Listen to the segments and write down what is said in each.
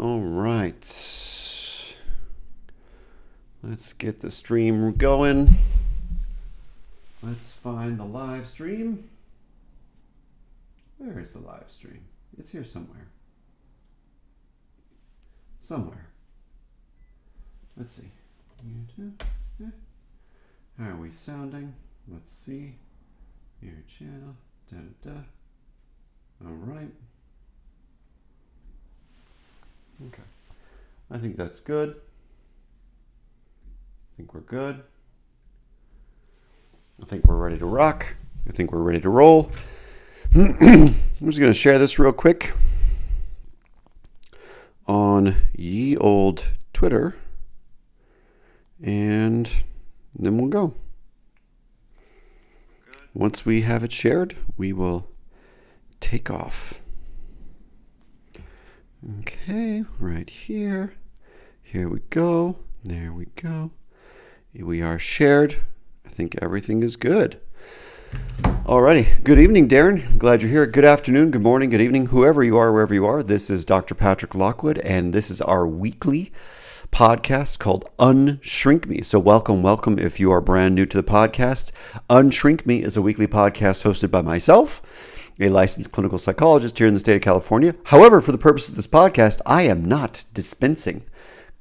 All right. Let's get the stream going. Let's find the live stream. Where is the live stream? It's here somewhere. Let's see. How are we sounding? Let's see. Your channel. All right. Okay. I think that's good. I think we're good. I think we're ready to rock. I think we're ready to roll. I'm just going to share this real quick on ye old Twitter, and then we'll go. Once we have it shared, we will take off. Okay, right here. Here we go. There we go. We are shared. I think everything is good. Alrighty. Good evening, Darren. Glad you're here. Good afternoon, good morning, good evening, whoever you are, wherever you are. This is Dr. Patrick Lockwood, and this is our weekly podcast called UnShrink Me. So welcome if you are brand new to the podcast. UnShrink Me is a weekly podcast hosted by myself, a licensed clinical psychologist here in the state of California. However, for the purpose of this podcast, I am not dispensing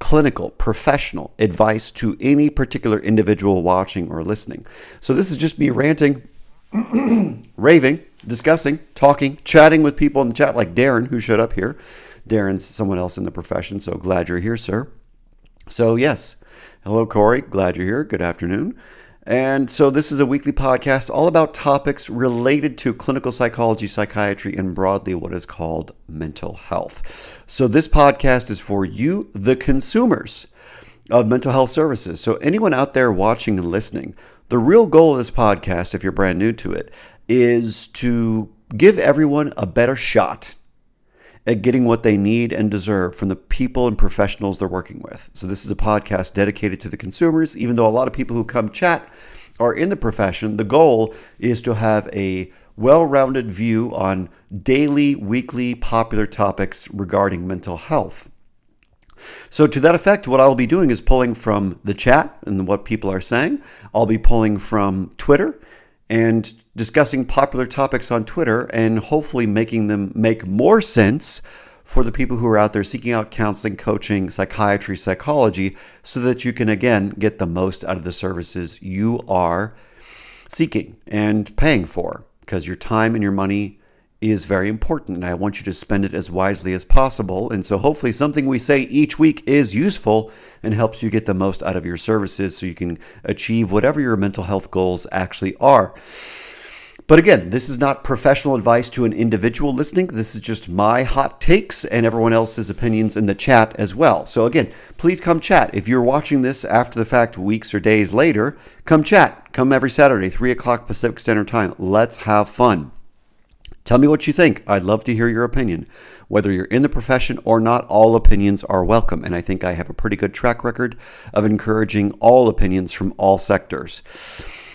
clinical, professional advice to any particular individual watching or listening. So this is just me ranting, raving, discussing, talking, chatting with people in the chat like Darren, who showed up here. Darren's someone else in the profession, so glad you're here, sir. So yes, hello, Corey. Glad you're here. Good afternoon. And so this is a weekly podcast all about topics related to clinical psychology, psychiatry, and broadly what is called mental health. So this podcast is for you, the consumers of mental health services. So anyone out there watching and listening, the real goal of this podcast, if you're brand new to it, is to give everyone a better shot at getting what they need and deserve from the people and professionals they're working with. So this is a podcast dedicated to the consumers. Even though a lot of people who come chat are in the profession, the goal is to have a well-rounded view on daily, weekly, popular topics regarding mental health. So to that effect, what I'll be doing is pulling from the chat and what people are saying. I'll be pulling from Twitter and discussing popular topics on Twitter and hopefully making them make more sense for the people who are out there seeking out counseling, coaching, psychiatry, psychology, so that you can, again, get the most out of the services you are seeking and paying for, because your time and your money is very important, and I want you to spend it as wisely as possible. And so hopefully something we say each week is useful and helps you get the most out of your services so you can achieve whatever your mental health goals actually are. But again, this is not professional advice to an individual listening. This is just my hot takes and everyone else's opinions in the chat as well. So again, please come chat. If you're watching this after the fact, weeks or days later, come chat. Come every Saturday, 3 o'clock Pacific Standard Time. Let's have fun. Tell me what you think. I'd love to hear your opinion. Whether you're in the profession or not, all opinions are welcome. And I think I have a pretty good track record of encouraging all opinions from all sectors.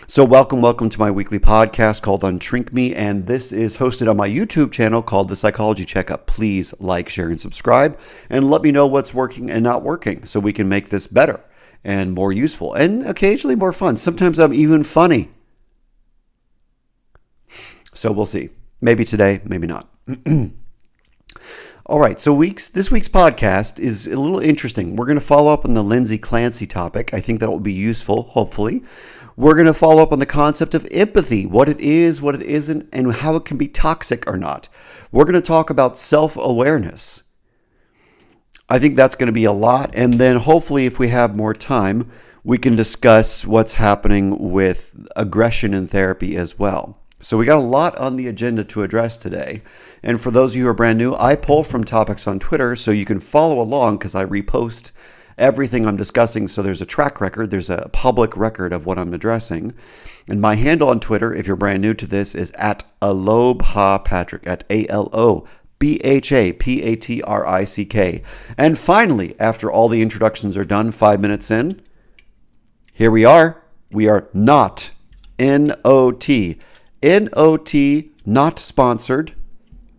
So welcome to my weekly podcast called UnShrink Me. And this is hosted on my YouTube channel called The Psychology Checkup. Please like, share, and subscribe. And let me know what's working and not working so we can make this better and more useful and occasionally more fun. Sometimes I'm even funny. So we'll see. Maybe today, maybe not. All right, so this week's podcast is a little interesting. We're going to follow up on the Lindsay Clancy topic. I think that will be useful, hopefully. We're going to follow up on the concept of empathy, what it is, what it isn't, and how it can be toxic or not. We're going to talk about self-awareness. I think that's going to be a lot. And then hopefully, if we have more time, we can discuss what's happening with aggression in therapy as well. So we got a lot on the agenda to address today. And for those of you who are brand new, I pull from topics on Twitter so you can follow along because I repost everything I'm discussing. So there's a track record. There's a public record of what I'm addressing. And my handle on Twitter, if you're brand new to this, is at AlobhaPatrick, at ALOBHAPATRICK. And finally, after all the introductions are done, 5 minutes in, here we are. We are not NOT. NOT, not sponsored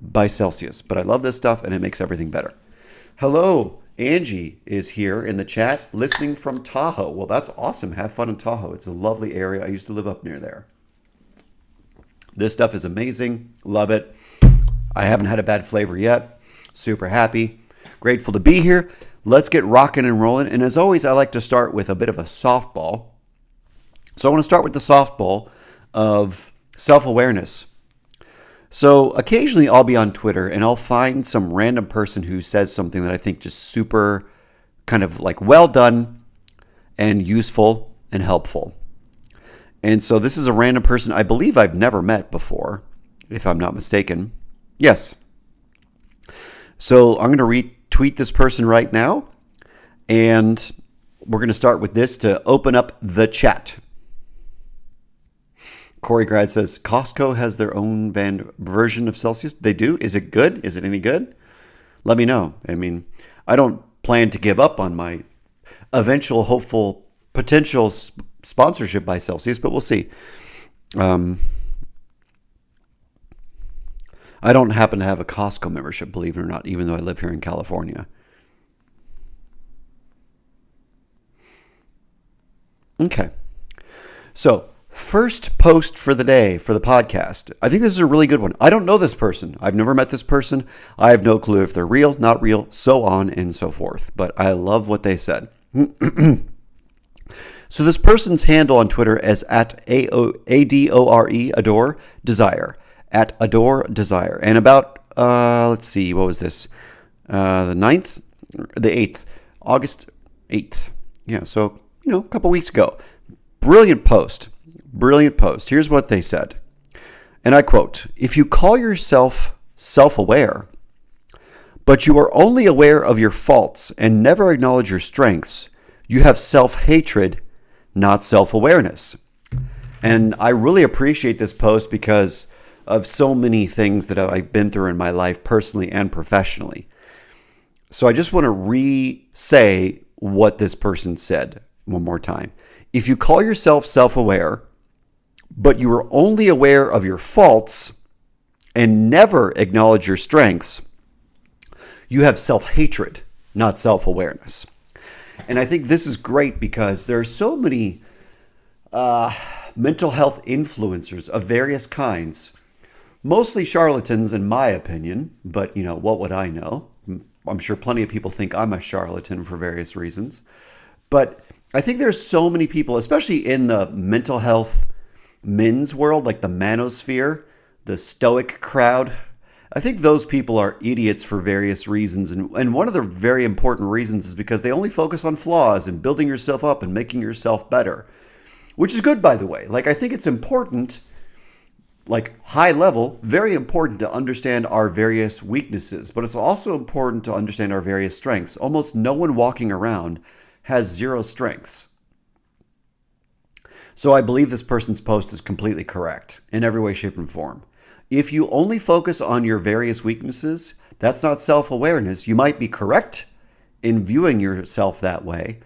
by Celsius. But I love this stuff and it makes everything better. Hello, Angie is here in the chat listening from Tahoe. Well, that's awesome. Have fun in Tahoe. It's a lovely area. I used to live up near there. This stuff is amazing. Love it. I haven't had a bad flavor yet. Super happy. Grateful to be here. Let's get rocking and rolling. And as always, I like to start with a bit of a softball. So I want to start with the softball of self-awareness. So occasionally I'll be on Twitter and I'll find some random person who says something that I think just super kind of like well done and useful and helpful. And so this is a random person I believe I've never met before, if I'm not mistaken. Yes. So I'm going to retweet this person right now. And we're going to start with this to open up the chat. Corey Grad says, Costco has their own version of Celsius. They do? Is it good? Is it any good? Let me know. I mean, I don't plan to give up on my eventual hopeful potential sponsorship by Celsius, but we'll see. I don't happen to have a Costco membership, believe it or not, even though I live here in California. Okay. So, first post for the day for the podcast. I think this is a really good one. I don't know this person. I've never met this person. I have no clue if they're real, not real, so on and so forth. But I love what they said. So this person's handle on Twitter is at ADORE, Adore Desire, at Adore Desire. And about, let's see, what was this? The 8th, August 8th. Yeah, so, a couple weeks ago. Brilliant post. Here's what they said. And I quote, if you call yourself self-aware, but you are only aware of your faults and never acknowledge your strengths, you have self-hatred, not self-awareness. And I really appreciate this post because of so many things that I've been through in my life personally and professionally. So I just want to re-say what this person said one more time. If you call yourself self-aware, but you are only aware of your faults and never acknowledge your strengths, you have self-hatred, not self-awareness. And I think this is great because there are so many mental health influencers of various kinds, mostly charlatans in my opinion, but what would I know? I'm sure plenty of people think I'm a charlatan for various reasons. But I think there's so many people, especially in the mental health men's world, like the manosphere, the stoic crowd. I think those people are idiots for various reasons. And one of the very important reasons is because they only focus on flaws and building yourself up and making yourself better, which is good, by the way. Like, I think it's important, like high level, very important to understand our various weaknesses, but it's also important to understand our various strengths. Almost no one walking around has zero strengths. So I believe this person's post is completely correct in every way, shape, and form. If you only focus on your various weaknesses, that's not self-awareness. You might be correct in viewing yourself that way,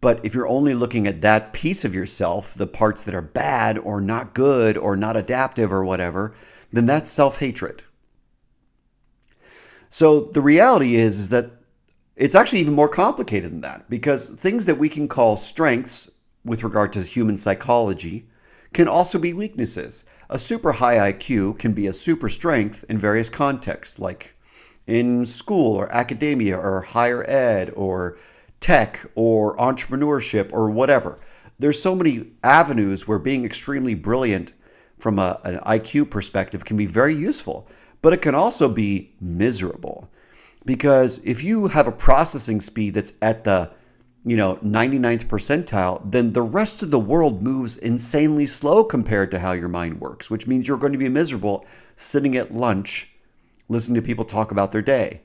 but if you're only looking at that piece of yourself, the parts that are bad or not good or not adaptive or whatever, then that's self-hatred. So the reality is that it's actually even more complicated than that, because things that we can call strengths with regard to human psychology can also be weaknesses. A super high IQ can be a super strength in various contexts, like in school or academia or higher ed or tech or entrepreneurship or whatever. There's so many avenues where being extremely brilliant from an IQ perspective can be very useful, but it can also be miserable. Because if you have a processing speed that's at the 99th percentile, then the rest of the world moves insanely slow compared to how your mind works, which means you're going to be miserable sitting at lunch listening to people talk about their day.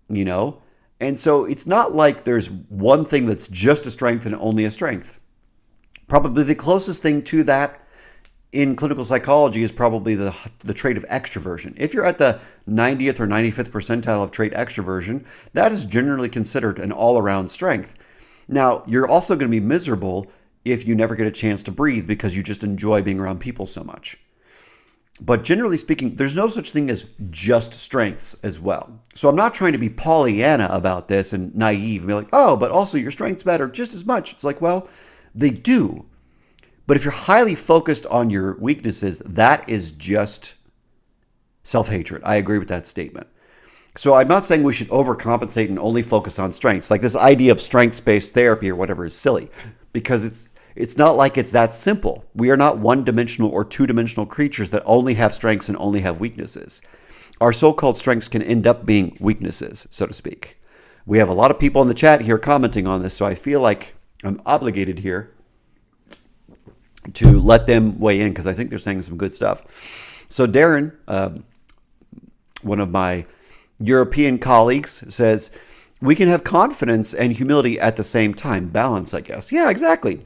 And so it's not like there's one thing that's just a strength and only a strength. Probably the closest thing to that in clinical psychology is probably the trait of extroversion. If you're at the 90th or 95th percentile of trait extroversion, that is generally considered an all-around strength. Now, you're also going to be miserable if you never get a chance to breathe because you just enjoy being around people so much. But generally speaking, there's no such thing as just strengths as well. So I'm not trying to be Pollyanna about this and naive and be like, oh, but also your strengths matter just as much. It's like, well, they do. But if you're highly focused on your weaknesses, that is just self-hatred. I agree with that statement. So I'm not saying we should overcompensate and only focus on strengths. Like this idea of strengths-based therapy or whatever is silly, because it's not like it's that simple. We are not one-dimensional or two-dimensional creatures that only have strengths and only have weaknesses. Our so-called strengths can end up being weaknesses, so to speak. We have a lot of people in the chat here commenting on this, so I feel like I'm obligated here to let them weigh in because I think they're saying some good stuff. So Darren, one of my European colleagues, says, we can have confidence and humility at the same time. Balance, I guess. Yeah, exactly.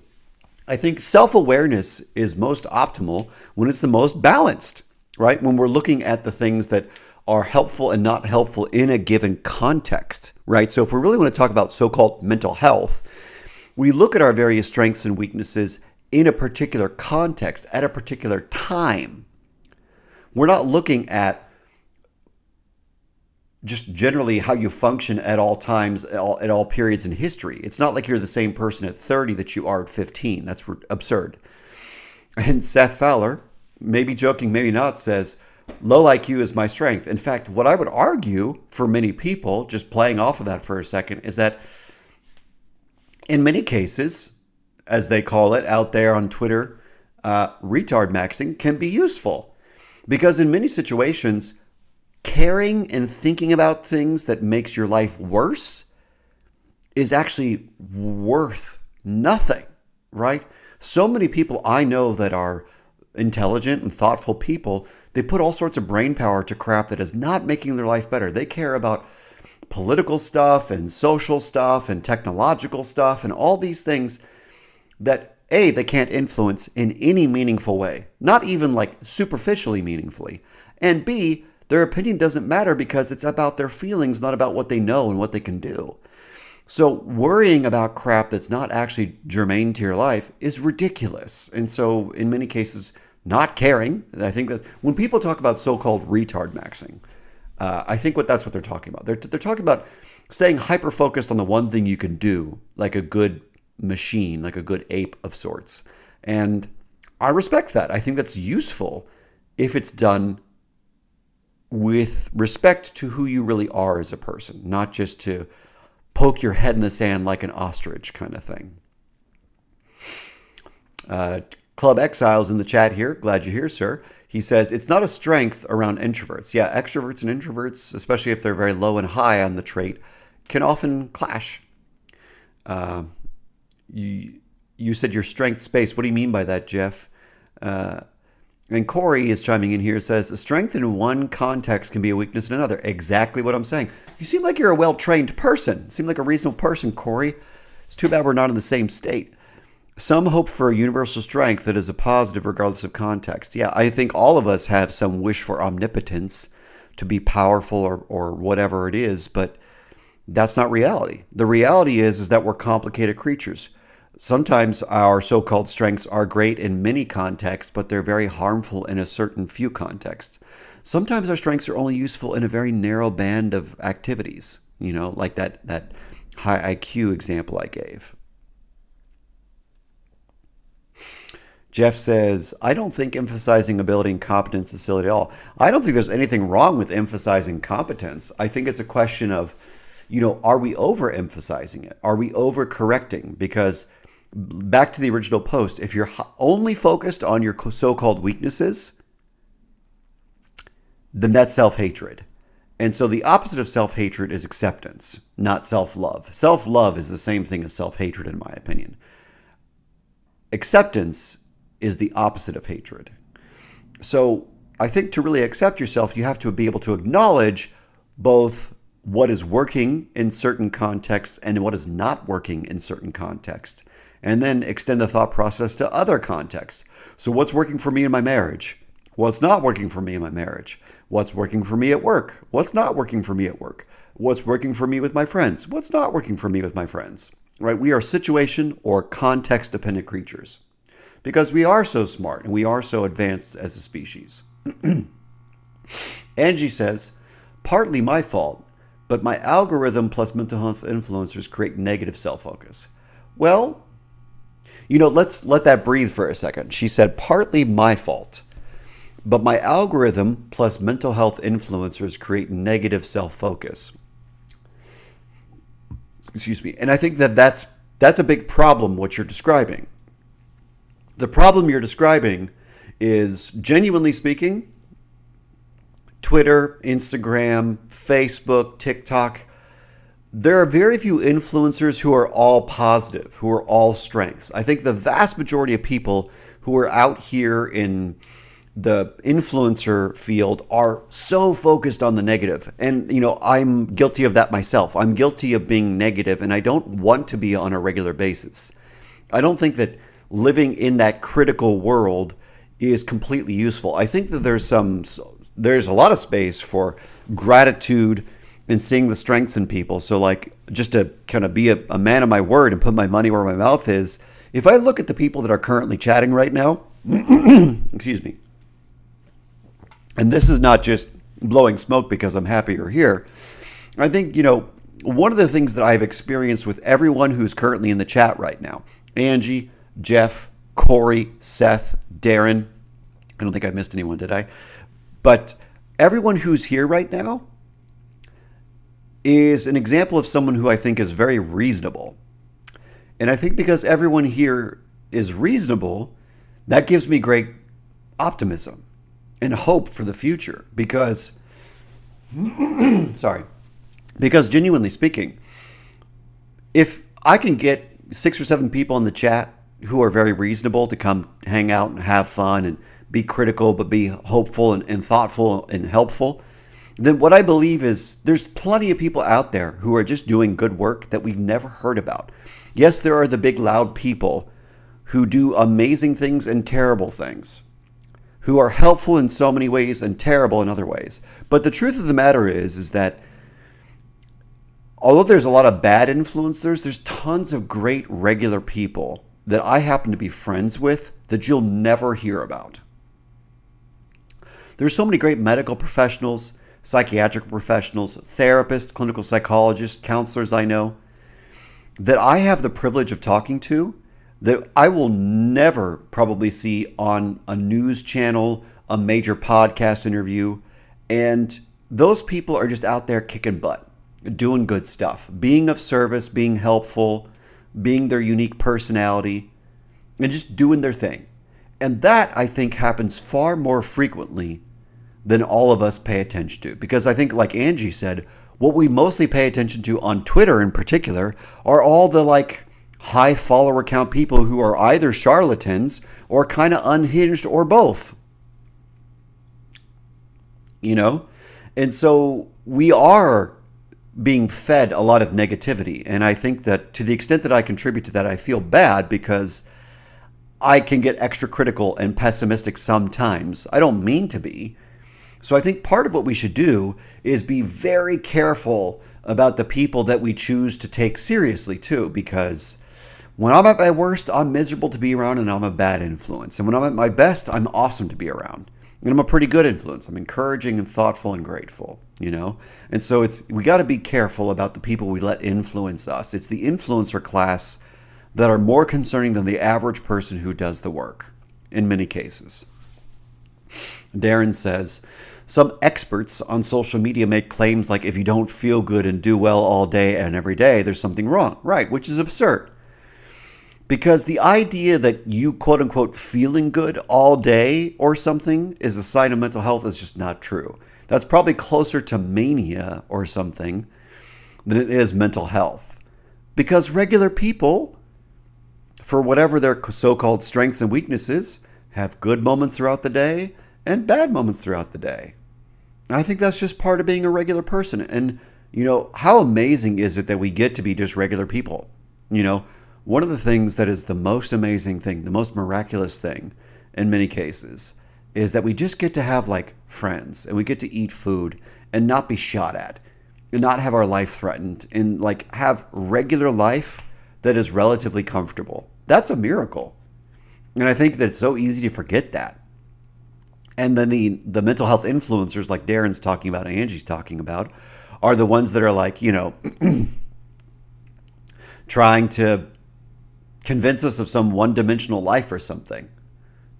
I think self-awareness is most optimal when it's the most balanced, right? When we're looking at the things that are helpful and not helpful in a given context, right? So if we really want to talk about so-called mental health, we look at our various strengths and weaknesses in a particular context, at a particular time. We're not looking at just generally how you function at all times, at all periods in history. It's not like you're the same person at 30 that you are at 15. That's absurd. And Seth Fowler, maybe joking, maybe not, says, low IQ is my strength. In fact, what I would argue for many people, just playing off of that for a second, is that in many cases, as they call it out there on Twitter, retard maxing can be useful. Because in many situations, caring and thinking about things that makes your life worse is actually worth nothing, right? So many people I know that are intelligent and thoughtful people, they put all sorts of brain power to crap that is not making their life better. They care about political stuff and social stuff and technological stuff and all these things that A, they can't influence in any meaningful way, not even like superficially meaningfully. And B, their opinion doesn't matter because it's about their feelings, not about what they know and what they can do. So worrying about crap that's not actually germane to your life is ridiculous. And so in many cases, not caring. I think that when people talk about so-called retard maxing, I think that's what they're talking about. They're talking about staying hyper-focused on the one thing you can do, like a good machine, like a good ape of sorts. And I respect that. I think that's useful if it's done with respect to who you really are as a person, not just to poke your head in the sand like an ostrich kind of thing. Club Exiles in the chat here. Glad you're here, sir. He says, it's not a strength around introverts. Yeah, extroverts and introverts, especially if they're very low and high on the trait, can often clash. You said your strength space. What do you mean by that, Jeff? And Corey is chiming in here, says, a strength in one context can be a weakness in another. Exactly what I'm saying. You seem like you're a well-trained person. You seem like a reasonable person, Corey. It's too bad we're not in the same state. Some hope for a universal strength that is a positive regardless of context. Yeah, I think all of us have some wish for omnipotence, to be powerful or whatever it is, but that's not reality. The reality is that we're complicated creatures. Sometimes our so-called strengths are great in many contexts, but they're very harmful in a certain few contexts. Sometimes our strengths are only useful in a very narrow band of activities, like that high IQ example I gave. Jeff says, I don't think emphasizing ability and competence is silly at all. I don't think there's anything wrong with emphasizing competence. I think it's a question of, are we overemphasizing it? Are we overcorrecting? Because back to the original post, if you're only focused on your so-called weaknesses, then that's self-hatred. And so the opposite of self-hatred is acceptance, not self-love. Self-love is the same thing as self-hatred, in my opinion. Acceptance is the opposite of hatred. So I think to really accept yourself, you have to be able to acknowledge both what is working in certain contexts and what is not working in certain contexts, and then extend the thought process to other contexts. So what's working for me in my marriage? What's not working for me in my marriage? What's working for me at work? What's not working for me at work? What's working for me with my friends? What's not working for me with my friends? Right? We are situation or context dependent creatures because we are so smart and we are so advanced as a species. Angie says, partly my fault, but my algorithm plus mental health influencers create negative self-focus. Well, let's let that breathe for a second. She said, partly my fault, but my algorithm plus mental health influencers create negative self-focus. Excuse me. And I think that's a big problem, what you're describing. The problem you're describing is, genuinely speaking, Twitter, Instagram, Facebook, TikTok, there are very few influencers who are all positive, who are all strengths. I think the vast majority of people who are out here in the influencer field are so focused on the negative. And, I'm guilty of that myself. I'm guilty of being negative, and I don't want to be on a regular basis. I don't think that living in that critical world is completely useful. I think that there's a lot of space for gratitude and seeing the strengths in people. So like, just to kind of be a man of my word and put my money where my mouth is, if I look at the people that are currently chatting right now, excuse me, and this is not just blowing smoke because I'm happy you're here. I think, one of the things that I've experienced with everyone who's currently in the chat right now, Angie, Jeff, Corey, Seth, Darren, I don't think I missed anyone, did I? But everyone who's here right now is an example of someone who I think is very reasonable. And I think because everyone here is reasonable, that gives me great optimism and hope for the future. Because, because genuinely speaking, if I can get 6 or 7 people in the chat who are very reasonable to come hang out and have fun and be critical, but be hopeful and thoughtful and helpful, then what I believe is there's plenty of people out there who are just doing good work that we've never heard about. Yes, there are the big loud people who do amazing things and terrible things, who are helpful in so many ways and terrible in other ways. But the truth of the matter is that although there's a lot of bad influencers, there's tons of great regular people that I happen to be friends with that you'll never hear about. There's so many great medical professionals, psychiatric professionals, therapists, clinical psychologists, counselors I know that I have the privilege of talking to that I will never probably see on a news channel, a major podcast interview. And those people are just out there kicking butt, doing good stuff, being of service, being helpful, being their unique personality, and just doing their thing. And that, I think, happens far more frequently than all of us pay attention to. Because I think, like Angie said, what we mostly pay attention to on Twitter in particular are all the high follower count people who are either charlatans or kind of unhinged or both. And so we are being fed a lot of negativity. And I think that to the extent that I contribute to that, I feel bad because I can get extra critical and pessimistic sometimes. I don't mean to be. So I think part of what we should do is be very careful about the people that we choose to take seriously too, because when I'm at my worst, I'm miserable to be around and I'm a bad influence. And when I'm at my best, I'm awesome to be around. And I'm a pretty good influence. I'm encouraging and thoughtful and grateful, And so we got to be careful about the people we let influence us. It's the influencer class that are more concerning than the average person who does the work in many cases. Darren says, some experts on social media make claims like if you don't feel good and do well all day and every day, there's something wrong. Right, which is absurd. Because the idea that you, quote unquote, feeling good all day or something is a sign of mental health is just not true. That's probably closer to mania or something than it is mental health. Because regular people, for whatever their so-called strengths and weaknesses, have good moments throughout the day and bad moments throughout the day. I think that's just part of being a regular person. And, how amazing is it that we get to be just regular people? One of the things that is the most amazing thing, the most miraculous thing in many cases, is that we just get to have friends and we get to eat food and not be shot at and not have our life threatened and have regular life that is relatively comfortable. That's a miracle. And I think that it's so easy to forget that. And then the mental health influencers like Darren's talking about, Angie's talking about, are the ones that are like, trying to convince us of some one-dimensional life or something.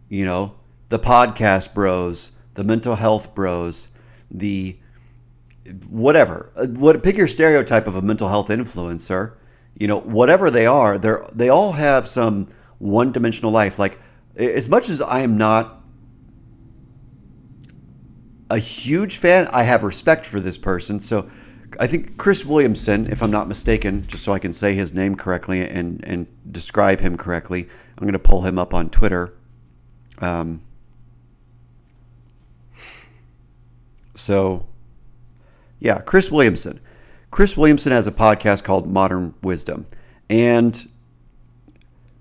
The podcast bros, the mental health bros, the whatever. Pick your stereotype of a mental health influencer. Whatever they are, they all have some one-dimensional life. Like, as much as I am not a huge fan, I have respect for this person. So I think Chris Williamson, if I'm not mistaken, just so I can say his name correctly and describe him correctly, I'm going to pull him up on Twitter. Chris Williamson. Chris Williamson has a podcast called Modern Wisdom. And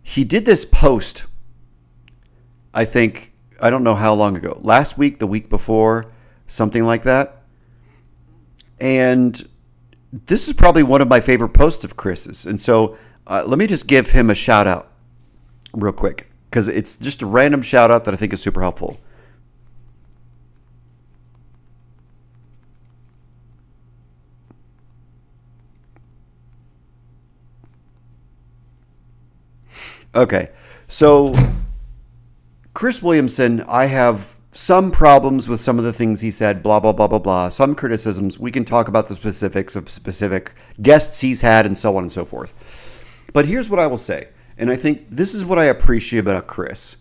he did this post, I don't know how long ago, last week, the week before, something like that. And this is probably one of my favorite posts of Chris's. And so let me just give him a shout out real quick, because it's just a random shout out that I think is super helpful. Okay, so Chris Williamson, I have some problems with some of the things he said, blah, blah, blah, blah, blah, some criticisms. We can talk about the specifics of specific guests he's had and so on and so forth. But here's what I will say, and I think this is what I appreciate about Chris,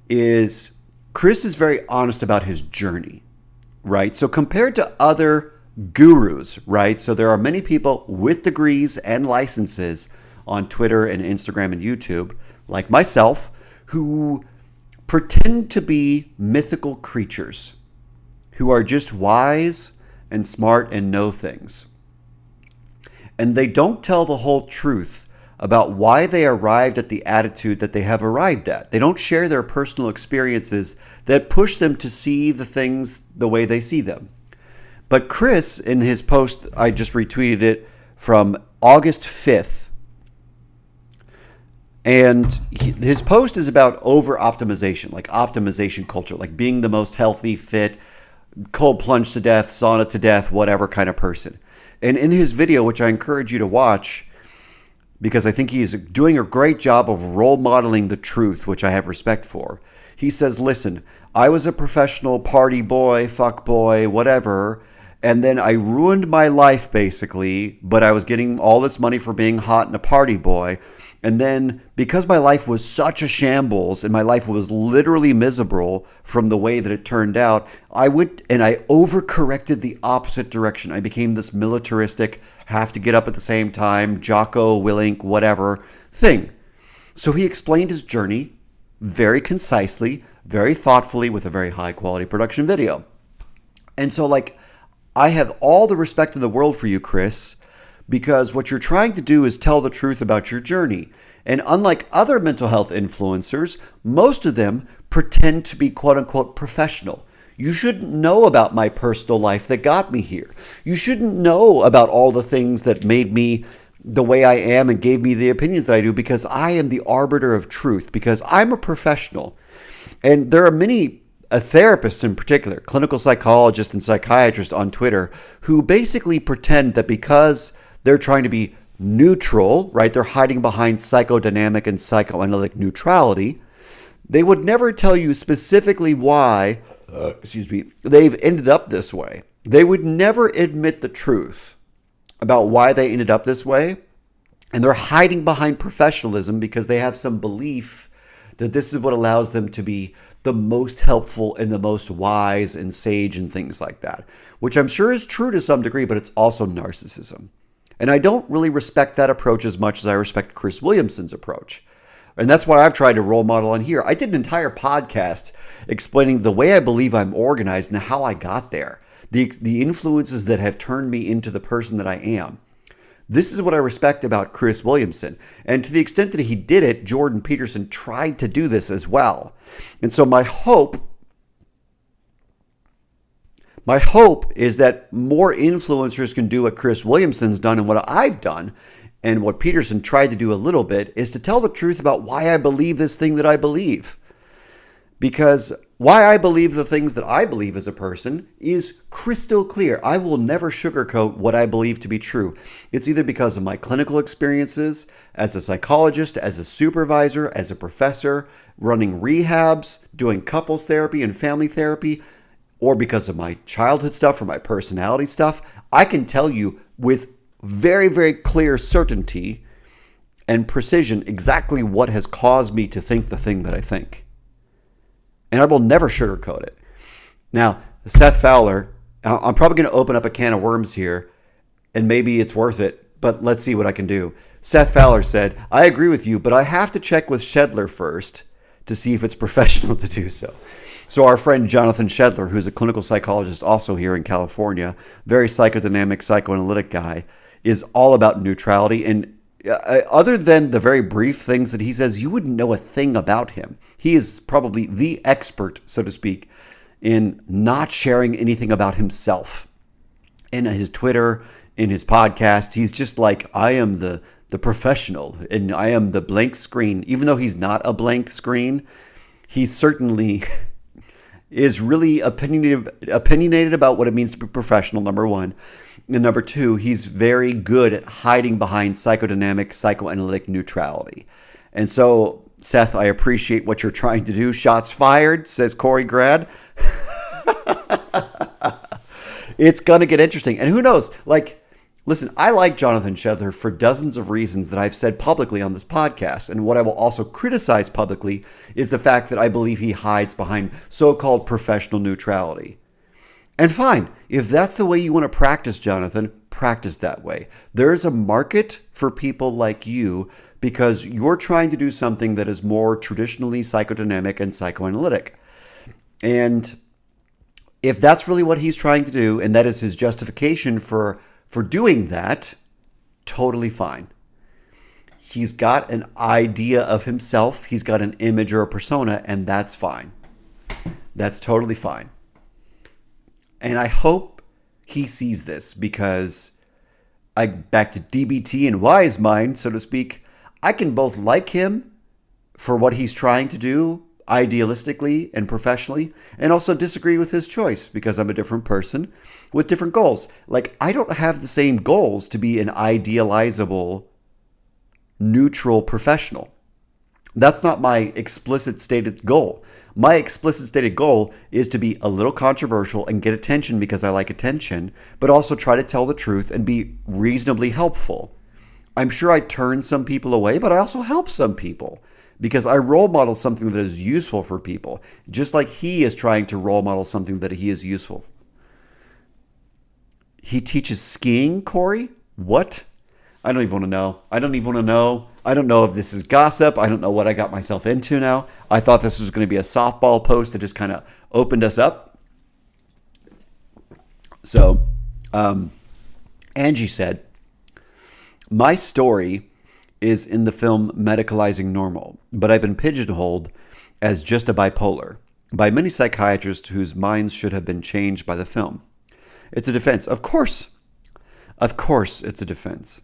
is Chris is very honest about his journey, right? So compared to other gurus, right? So there are many people with degrees and licenses on Twitter and Instagram and YouTube, like myself, who pretend to be mythical creatures who are just wise and smart and know things. And they don't tell the whole truth about why they arrived at the attitude that they have arrived at. They don't share their personal experiences that push them to see the things the way they see them. But Chris, in his post, I just retweeted it from August 5th, and his post is about over-optimization, like optimization culture, like being the most healthy, fit, cold plunge to death, sauna to death, whatever kind of person. And in his video, which I encourage you to watch, because I think he's doing a great job of role modeling the truth, which I have respect for. He says, listen, I was a professional party boy, fuck boy, whatever, and then I ruined my life, basically, but I was getting all this money for being hot and a party boy. And then because my life was such a shambles and my life was literally miserable from the way that it turned out, I went and I overcorrected the opposite direction. I became this militaristic, have to get up at the same time, Jocko Willink, whatever thing. So he explained his journey very concisely, very thoughtfully, with a very high quality production video. And so I have all the respect in the world for you, Chris, because what you're trying to do is tell the truth about your journey. And unlike other mental health influencers, most of them pretend to be quote unquote professional. You shouldn't know about my personal life that got me here. You shouldn't know about all the things that made me the way I am and gave me the opinions that I do, because I am the arbiter of truth, because I'm a professional. And there are many therapists in particular, clinical psychologists and psychiatrists on Twitter, who basically pretend that because they're trying to be neutral, right? They're hiding behind psychodynamic and psychoanalytic neutrality. They would never tell you specifically why, they've ended up this way. They would never admit the truth about why they ended up this way. And they're hiding behind professionalism because they have some belief that this is what allows them to be the most helpful and the most wise and sage and things like that, which I'm sure is true to some degree, but it's also narcissism. And I don't really respect that approach as much as I respect Chris Williamson's approach. And that's why I've tried to role model on here. I did an entire podcast explaining the way I believe I'm organized and how I got there, the influences that have turned me into the person that I am. This is what I respect about Chris Williamson. And to the extent that he did it, Jordan Peterson tried to do this as well. And so my hope is that more influencers can do what Chris Williamson's done and what I've done, and what Peterson tried to do a little bit, is to tell the truth about why I believe this thing that I believe. Because why I believe the things that I believe as a person is crystal clear. I will never sugarcoat what I believe to be true. It's either because of my clinical experiences as a psychologist, as a supervisor, as a professor, running rehabs, doing couples therapy and family therapy, or because of my childhood stuff or my personality stuff. I can tell you with very, very clear certainty and precision exactly what has caused me to think the thing that I think. And I will never sugarcoat it. Now, Seth Fowler, I'm probably going to open up a can of worms here, and maybe it's worth it, but let's see what I can do. Seth Fowler said, I agree with you, but I have to check with Shedler first to see if it's professional to do so. So our friend Jonathan Shedler, who's a clinical psychologist also here in California, very psychodynamic, psychoanalytic guy, is all about neutrality. And other than the very brief things that he says, you wouldn't know a thing about him. He is probably the expert, so to speak, in not sharing anything about himself. In his Twitter, in his podcast, he's just like, I am the professional and I am the blank screen. Even though he's not a blank screen, he certainly is really opinionated about what it means to be professional, number one. And number two, he's very good at hiding behind psychodynamic, psychoanalytic neutrality. And so, Seth, I appreciate what you're trying to do. Shots fired, says Corey Grad. It's going to get interesting. And who knows? Listen, I like Jonathan Shedler for dozens of reasons that I've said publicly on this podcast. And what I will also criticize publicly is the fact that I believe he hides behind so-called professional neutrality. And fine, if that's the way you want to practice, Jonathan, practice that way. There's a market for people like you because you're trying to do something that is more traditionally psychodynamic and psychoanalytic. And if that's really what he's trying to do, and that is his justification for doing that, totally fine. He's got an idea of himself. He's got an image or a persona, and that's fine. That's totally fine. And I hope he sees this because back to DBT and Wise Mind, so to speak, I can both like him for what he's trying to do idealistically and professionally, and also disagree with his choice because I'm a different person with different goals. I don't have the same goals to be an idealizable, neutral professional. That's not my explicit stated goal. My explicit stated goal is to be a little controversial and get attention because I like attention, but also try to tell the truth and be reasonably helpful. I'm sure I turn some people away, but I also help some people because I role model something that is useful for people, just like he is trying to role model something that he is useful. He teaches skiing, Corey? What? I don't even want to know. I don't know if this is gossip. I don't know what I got myself into now. I thought this was going to be a softball post that just kind of opened us up. So, Angie said, my story is in the film Medicalizing Normal, but I've been pigeonholed as just a bipolar by many psychiatrists whose minds should have been changed by the film. It's a defense. Of course it's a defense.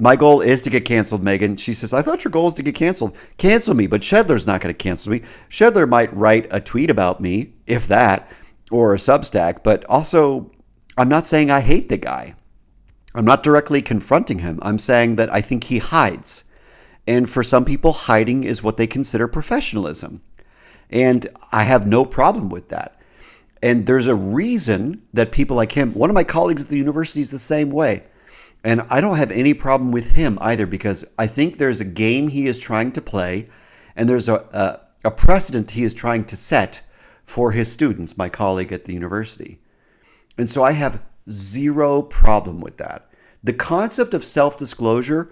My goal is to get canceled, Megan. She says, I thought your goal is to get canceled. Cancel me, but Shedler's not going to cancel me. Shedler might write a tweet about me, if that, or a Substack, but also I'm not saying I hate the guy. I'm not directly confronting him. I'm saying that I think he hides. And for some people, hiding is what they consider professionalism. And I have no problem with that. And there's a reason that people like him, one of my colleagues at the university is the same way. And I don't have any problem with him either because I think there's a game he is trying to play and there's a precedent he is trying to set for his students, my colleague at the university. And so I have zero problem with that. The concept of self-disclosure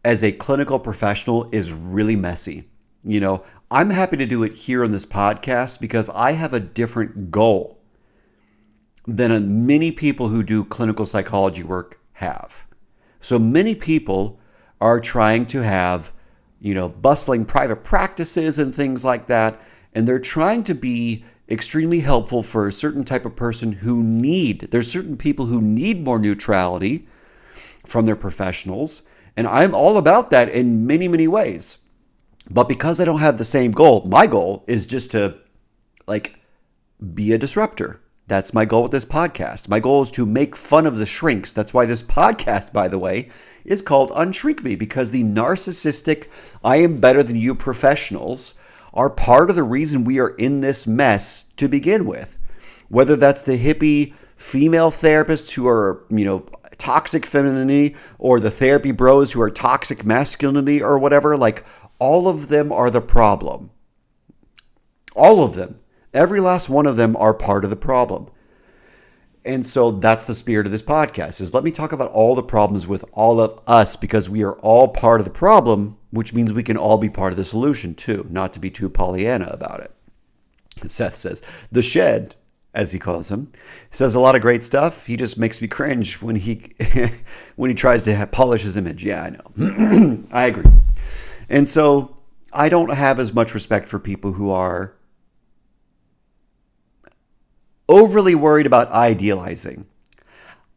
as a clinical professional is really messy. I'm happy to do it here on this podcast because I have a different goal than many people who do clinical psychology work have. So many people are trying to have, bustling private practices and things like that. And they're trying to be extremely helpful for a certain type of person there's certain people who need more neutrality from their professionals. And I'm all about that in many, many ways. But because I don't have the same goal, my goal is just to like be a disruptor. That's my goal with this podcast. My goal is to make fun of the shrinks. That's why this podcast, by the way, is called UnShrink Me, because the narcissistic, I am better than you professionals are part of the reason we are in this mess to begin with. Whether that's the hippie female therapists who are, toxic femininity, or the therapy bros who are toxic masculinity or whatever, like all of them are the problem. All of them. Every last one of them are part of the problem. And so that's the spirit of this podcast, is let me talk about all the problems with all of us, because we are all part of the problem, which means we can all be part of the solution too, not to be too Pollyanna about it. Seth says, the shed, as he calls him, says a lot of great stuff. He just makes me cringe when he when he tries to polish his image. Yeah, I know. I agree. And so I don't have as much respect for people who are overly worried about idealizing.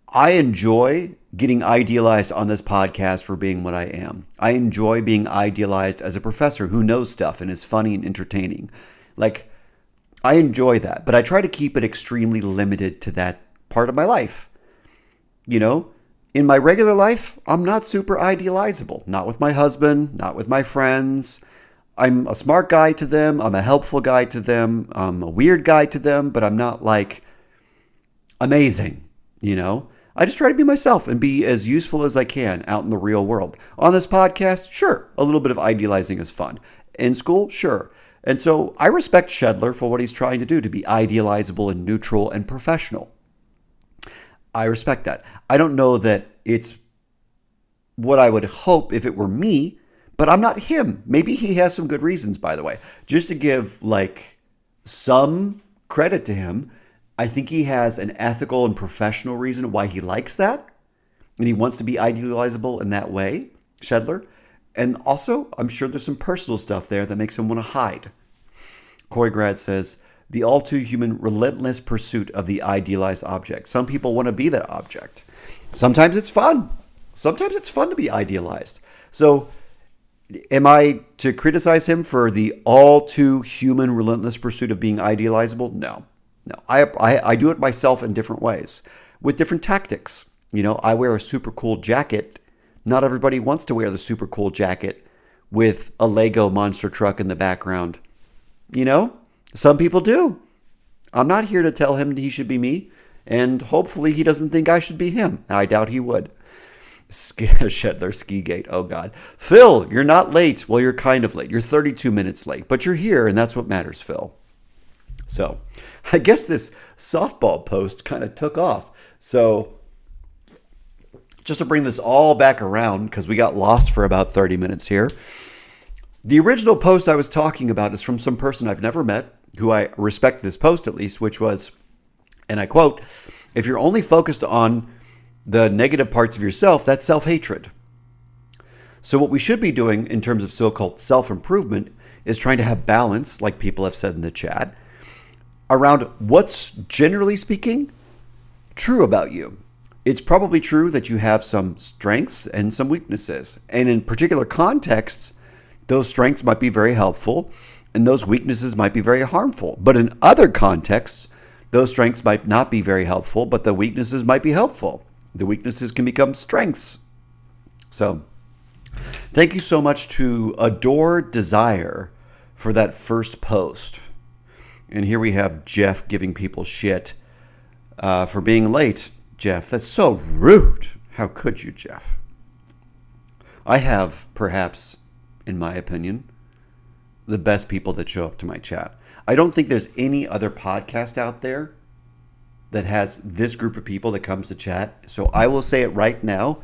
I enjoy getting idealized on this podcast for being what I am. I enjoy being idealized as a professor who knows stuff and is funny and entertaining. Like, I enjoy that, but I try to keep it extremely limited to that part of my life. In my regular life, I'm not super idealizable. Not with my husband, not with my friends. I'm a smart guy to them. I'm a helpful guy to them. I'm a weird guy to them, but I'm not like amazing, I just try to be myself and be as useful as I can out in the real world. On this podcast, sure, a little bit of idealizing is fun. In school, sure. And so I respect Shedler for what he's trying to do, to be idealizable and neutral and professional. I respect that. I don't know that it's what I would hope if it were me, but I'm not him. Maybe he has some good reasons, by the way. Just to give some credit to him, I think he has an ethical and professional reason why he likes that. And he wants to be idealizable in that way, Shedler. And also, I'm sure there's some personal stuff there that makes him want to hide. Corey Grad says, the all too human relentless pursuit of the idealized object. Some people want to be that object. Sometimes it's fun. Sometimes it's fun to be idealized. So am I to criticize him for the all too human relentless pursuit of being idealizable? No. I do it myself in different ways with different tactics. I wear a super cool jacket. Not everybody wants to wear the super cool jacket with a Lego monster truck in the background. Some people do. I'm not here to tell him he should be me, and hopefully he doesn't think I should be him. I doubt he would. Shedler Skigate. Oh, God. Phil, you're not late. Well, you're kind of late. You're 32 minutes late, but you're here, and that's what matters, Phil. So I guess this softball post kind of took off. So just to bring this all back around, because we got lost for about 30 minutes here. The original post I was talking about is from some person I've never met, who I respect this post at least, which was, and I quote, if you're only focused on the negative parts of yourself, that's self-hatred. So what we should be doing in terms of so-called self-improvement is trying to have balance, like people have said in the chat, around what's, generally speaking, true about you. It's probably true that you have some strengths and some weaknesses. And in particular contexts, those strengths might be very helpful and those weaknesses might be very harmful. But in other contexts, those strengths might not be very helpful, but the weaknesses might be helpful. The weaknesses can become strengths. So thank you so much to Adore Desire for that first post. And here we have Jeff giving people shit for being late. Jeff, that's so rude. How could you, Jeff? I have, perhaps, in my opinion, the best people that show up to my chat. I don't think there's any other podcast out there that has this group of people that comes to chat. So I will say it right now.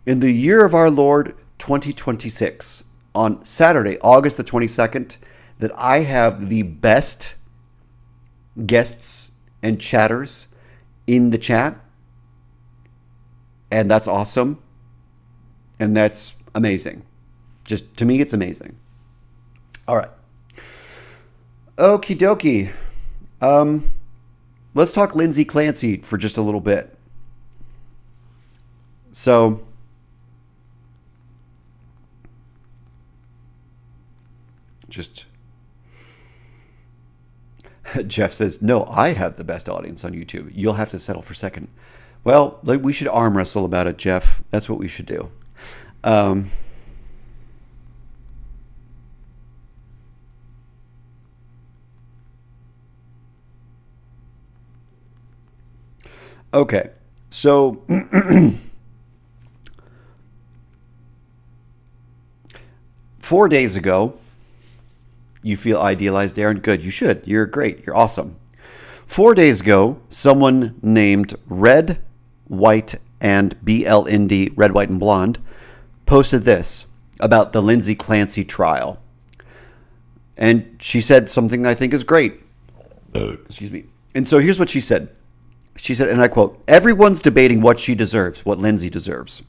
In the year of our Lord 2026, on Saturday, August the 22nd, that I have the best guests and chatters in the chat. And that's awesome. And that's amazing. Just to me, it's amazing. All right. Okie dokie. Let's talk Lindsay Clancy for just a little bit. So just Jeff says, no, I have the best audience on YouTube. You'll have to settle for second. Well, we should arm wrestle about it, Jeff. That's what we should do. Okay, so 4 days ago, you feel idealized, Darren? Good, you should. You're great. You're awesome. 4 days ago, someone named Red, White, and BLND, Red, White, and Blonde, posted this about the Lindsay Clancy trial. And she said something I think is great. Excuse me. And so here's what she said. She said, and I quote, "Everyone's debating what she deserves, what Lindsay deserves.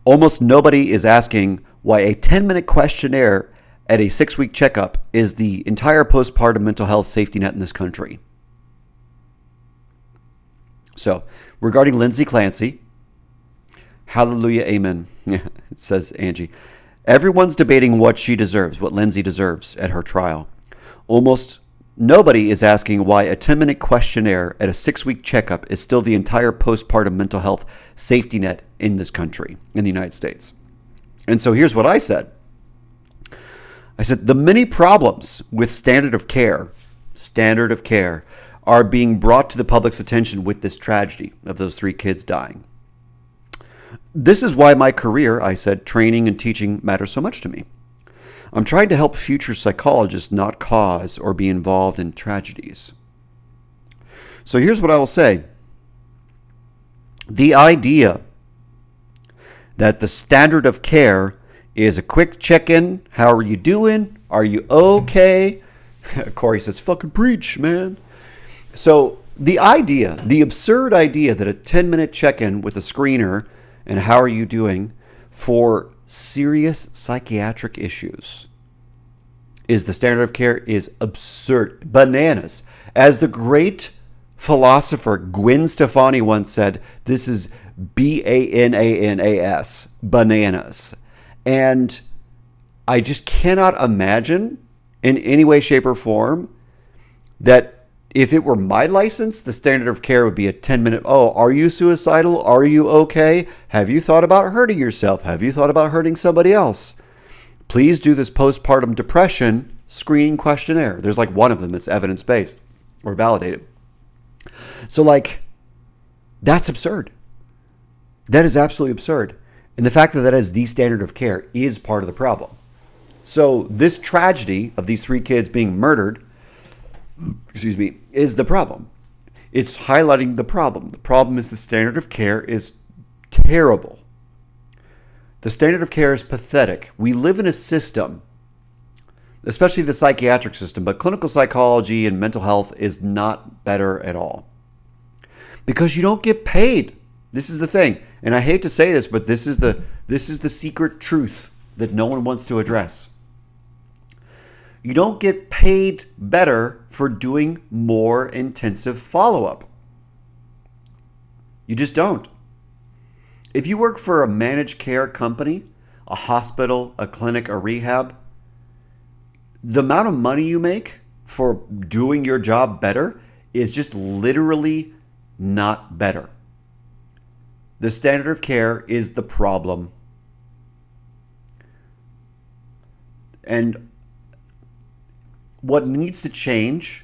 Almost nobody is asking why a 10-minute questionnaire at a 6-week checkup is the entire postpartum mental health safety net in this country." So, regarding Lindsay Clancy, hallelujah, amen, it says Angie. Everyone's debating what she deserves, what Lindsay deserves at her trial. Almost nobody is asking why a 10-minute questionnaire at a 6-week checkup is still the entire postpartum mental health safety net in this country, in the United States. And so here's what I said. I said, the many problems with standard of care are being brought to the public's attention with this tragedy of those 3 kids dying. This is why my career, I said, training and teaching matters so much to me. I'm trying to help future psychologists not cause or be involved in tragedies. So here's what I will say. The idea that the standard of care is a quick check-in. How are you doing? Are you okay? Corey says, fucking preach, man. So the absurd idea that a 10-minute check-in with a screener and how are you doing for serious psychiatric issues is the standard of care is absurd. Bananas. As the great philosopher Gwen Stefani once said, this is BANANAS, bananas. And I just cannot imagine in any way, shape, or form that if it were my license, the standard of care would be a 10-minute, oh, are you suicidal? Are you okay? Have you thought about hurting yourself? Have you thought about hurting somebody else? Please do this postpartum depression screening questionnaire. There's like one of them that's evidence-based or validated. So that's absurd. That is absolutely absurd. And the fact that that is the standard of care is part of the problem. So this tragedy of these 3 kids being murdered, is the problem. It's highlighting the problem. The problem is the standard of care is terrible. The standard of care is pathetic. We live in a system, especially the psychiatric system, but clinical psychology and mental health is not better at all. Because you don't get paid. This is the thing. And I hate to say this, but this is the secret truth that no one wants to address. You don't get paid better for doing more intensive follow-up. You just don't. If you work for a managed care company, a hospital, a clinic, a rehab, the amount of money you make for doing your job better is just literally not better. The standard of care is the problem. And what needs to change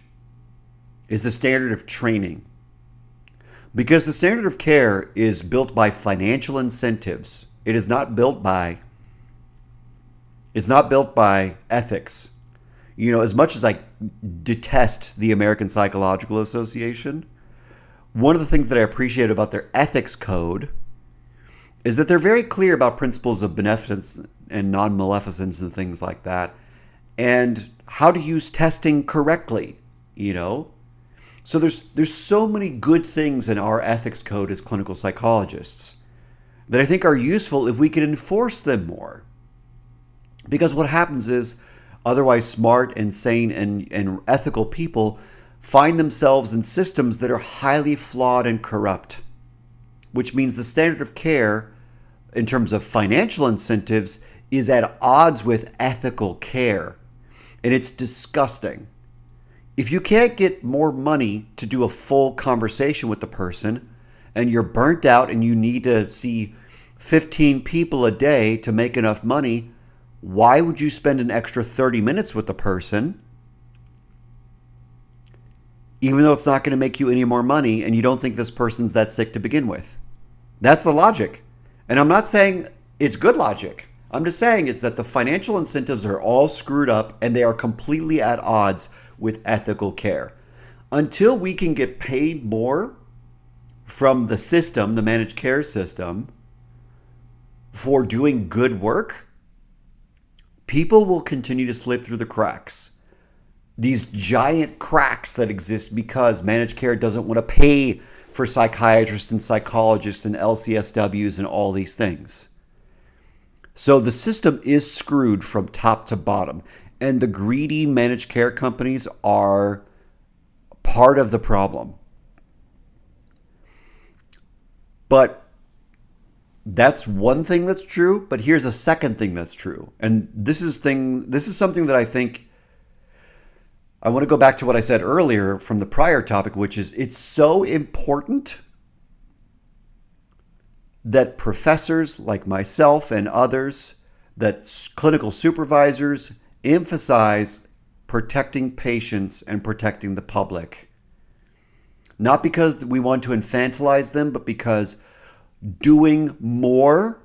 is the standard of training. Because the standard of care is built by financial incentives. It is not built by ethics. You know, as much as I detest the American Psychological Association, one of the things that I appreciate about their ethics code is that they're very clear about principles of beneficence and non-maleficence and things like that, and how to use testing correctly, you know? So there's so many good things in our ethics code as clinical psychologists that I think are useful if we can enforce them more. Because what happens is otherwise smart and sane and ethical people find themselves in systems that are highly flawed and corrupt, which means the standard of care in terms of financial incentives is at odds with ethical care. And it's disgusting. If you can't get more money to do a full conversation with the person, and you're burnt out and you need to see 15 people a day to make enough money, why would you spend an extra 30 minutes with the person, even though it's not going to make you any more money and you don't think this person's that sick to begin with? That's the logic. And I'm not saying it's good logic. I'm just saying it's that the financial incentives are all screwed up and they are completely at odds with ethical care. Until we can get paid more from the system, the managed care system, for doing good work, people will continue to slip through the cracks. These giant cracks that exist because managed care doesn't want to pay for psychiatrists and psychologists and LCSWs and all these things. So the system is screwed from top to bottom, and the greedy managed care companies are part of the problem. But that's one thing that's true, but here's a second thing that's true. And this is something that I think I want to go back to what I said earlier from the prior topic, which is it's so important that professors like myself and others, that clinical supervisors emphasize protecting patients and protecting the public. Not because we want to infantilize them, but because doing more,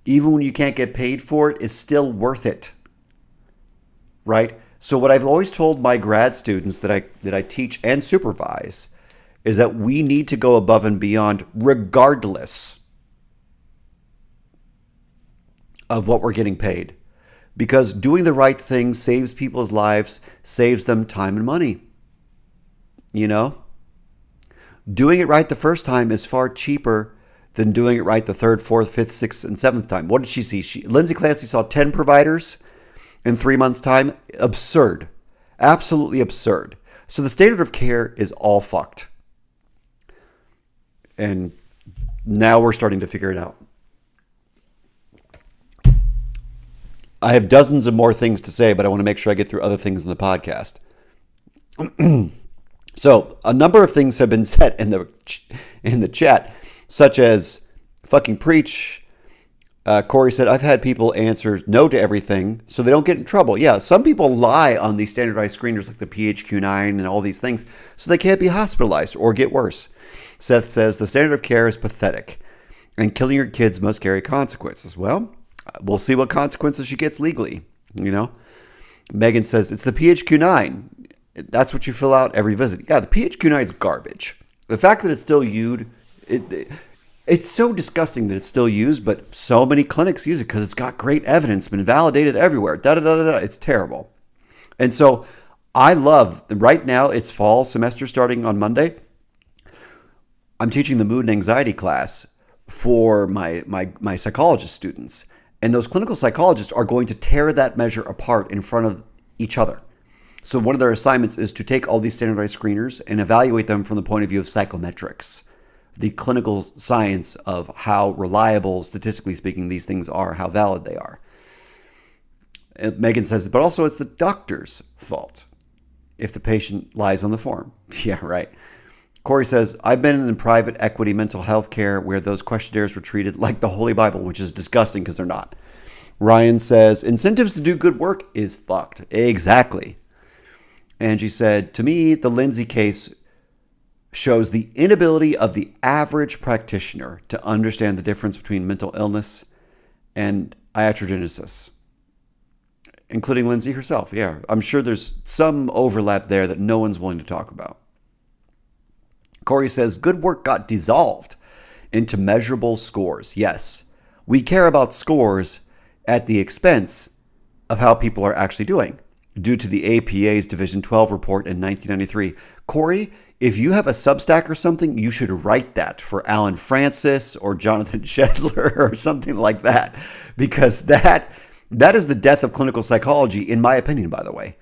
even when you can't get paid for it, is still worth it. Right? So what I've always told my grad students that I teach and supervise is that we need to go above and beyond regardless of what we're getting paid. Because doing the right thing saves people's lives, saves them time and money. You know? Doing it right the first time is far cheaper than doing it right the third, fourth, fifth, sixth, and seventh time. What did she see? Lindsay Clancy saw 10 providers in 3 months' time. Absurd. Absolutely absurd. So the standard of care is all fucked. And now we're starting to figure it out. I have dozens of more things to say, but I want to make sure I get through other things in the podcast. So a number of things have been said in the chat, such as fucking preach. Corey said, I've had people answer no to everything so they don't get in trouble. Yeah, some people lie on these standardized screeners like the PHQ-9 and all these things so they can't be hospitalized or get worse. Seth says, the standard of care is pathetic and killing your kids must carry consequences. Well, we'll see what consequences she gets legally, you know. Megan says, it's the PHQ-9. That's what you fill out every visit. Yeah, the PHQ-9 is garbage. The fact that it's still used, it's so disgusting that it's still used, but so many clinics use it because it's got great evidence, been validated everywhere. It's terrible. And so I love, right now it's fall semester starting on Monday. I'm teaching the mood and anxiety class for my psychologist students. And those clinical psychologists are going to tear that measure apart in front of each other. So one of their assignments is to take all these standardized screeners and evaluate them from the point of view of psychometrics, the clinical science of how reliable, statistically speaking, these things are, how valid they are. And Megan says, but also it's the doctor's fault if the patient lies on the form. Yeah, right. Corey says, I've been in private equity mental health care where those questionnaires were treated like the Holy Bible, which is disgusting because they're not. Ryan says, incentives to do good work is fucked. Exactly. Angie said, to me, the Lindsay case shows the inability of the average practitioner to understand the difference between mental illness and iatrogenesis, including Lindsay herself. Yeah, I'm sure there's some overlap there that no one's willing to talk about. Corey says, good work got dissolved into measurable scores. Yes, we care about scores at the expense of how people are actually doing, due to the APA's Division 12 report in 1993. Corey, if you have a Substack or something, you should write that for Alan Francis or Jonathan Shedler or something like that, because that is the death of clinical psychology, in my opinion, by the way.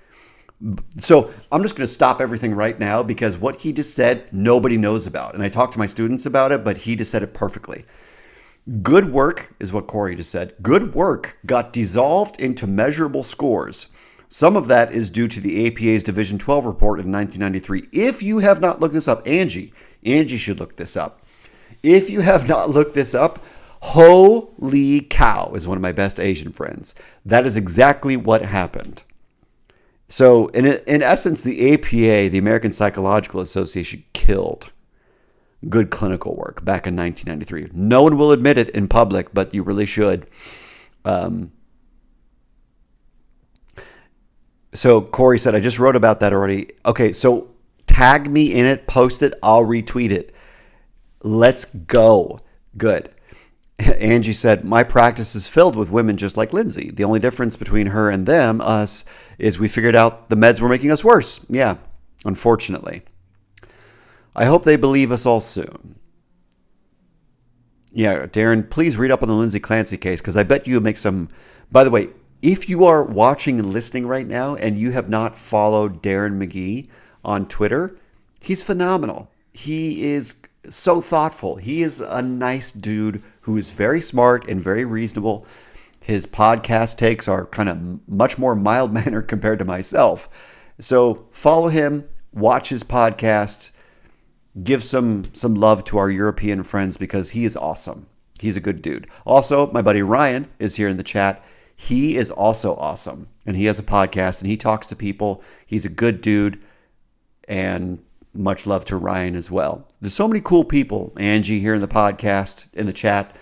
So I'm just going to stop everything right now because what he just said, nobody knows about. And I talked to my students about it, but he just said it perfectly. Good work is what Corey just said. Good work got dissolved into measurable scores. Some of that is due to the APA's Division 12 report in 1993. If you have not looked this up, Angie should look this up. If you have not looked this up, holy cow is one of my best Asian friends. That is exactly what happened. So in essence, the APA, the American Psychological Association, killed good clinical work back in 1993. No one will admit it in public, but you really should. So Corey said, I just wrote about that already. Okay, so tag me in it, post it, I'll retweet it. Let's go. Good. Angie said, my practice is filled with women just like Lindsay. The only difference between her and them, us, is we figured out the meds were making us worse. Yeah, unfortunately. I hope they believe us all soon. Yeah, Darren, please read up on the Lindsay Clancy case, because I bet you make some... By the way, if you are watching and listening right now and you have not followed Darren McGee on Twitter, he's phenomenal. He is so thoughtful. He is a nice dude who is very smart and very reasonable. His podcast takes are kind of much more mild-mannered compared to myself. So follow him, watch his podcast, give some love to our European friends because he is awesome. He's a good dude. Also, my buddy Ryan is here in the chat. He is also awesome, and he has a podcast, and he talks to people. He's a good dude, and much love to Ryan as well. There's so many cool people. Angie here in the podcast, in the chat.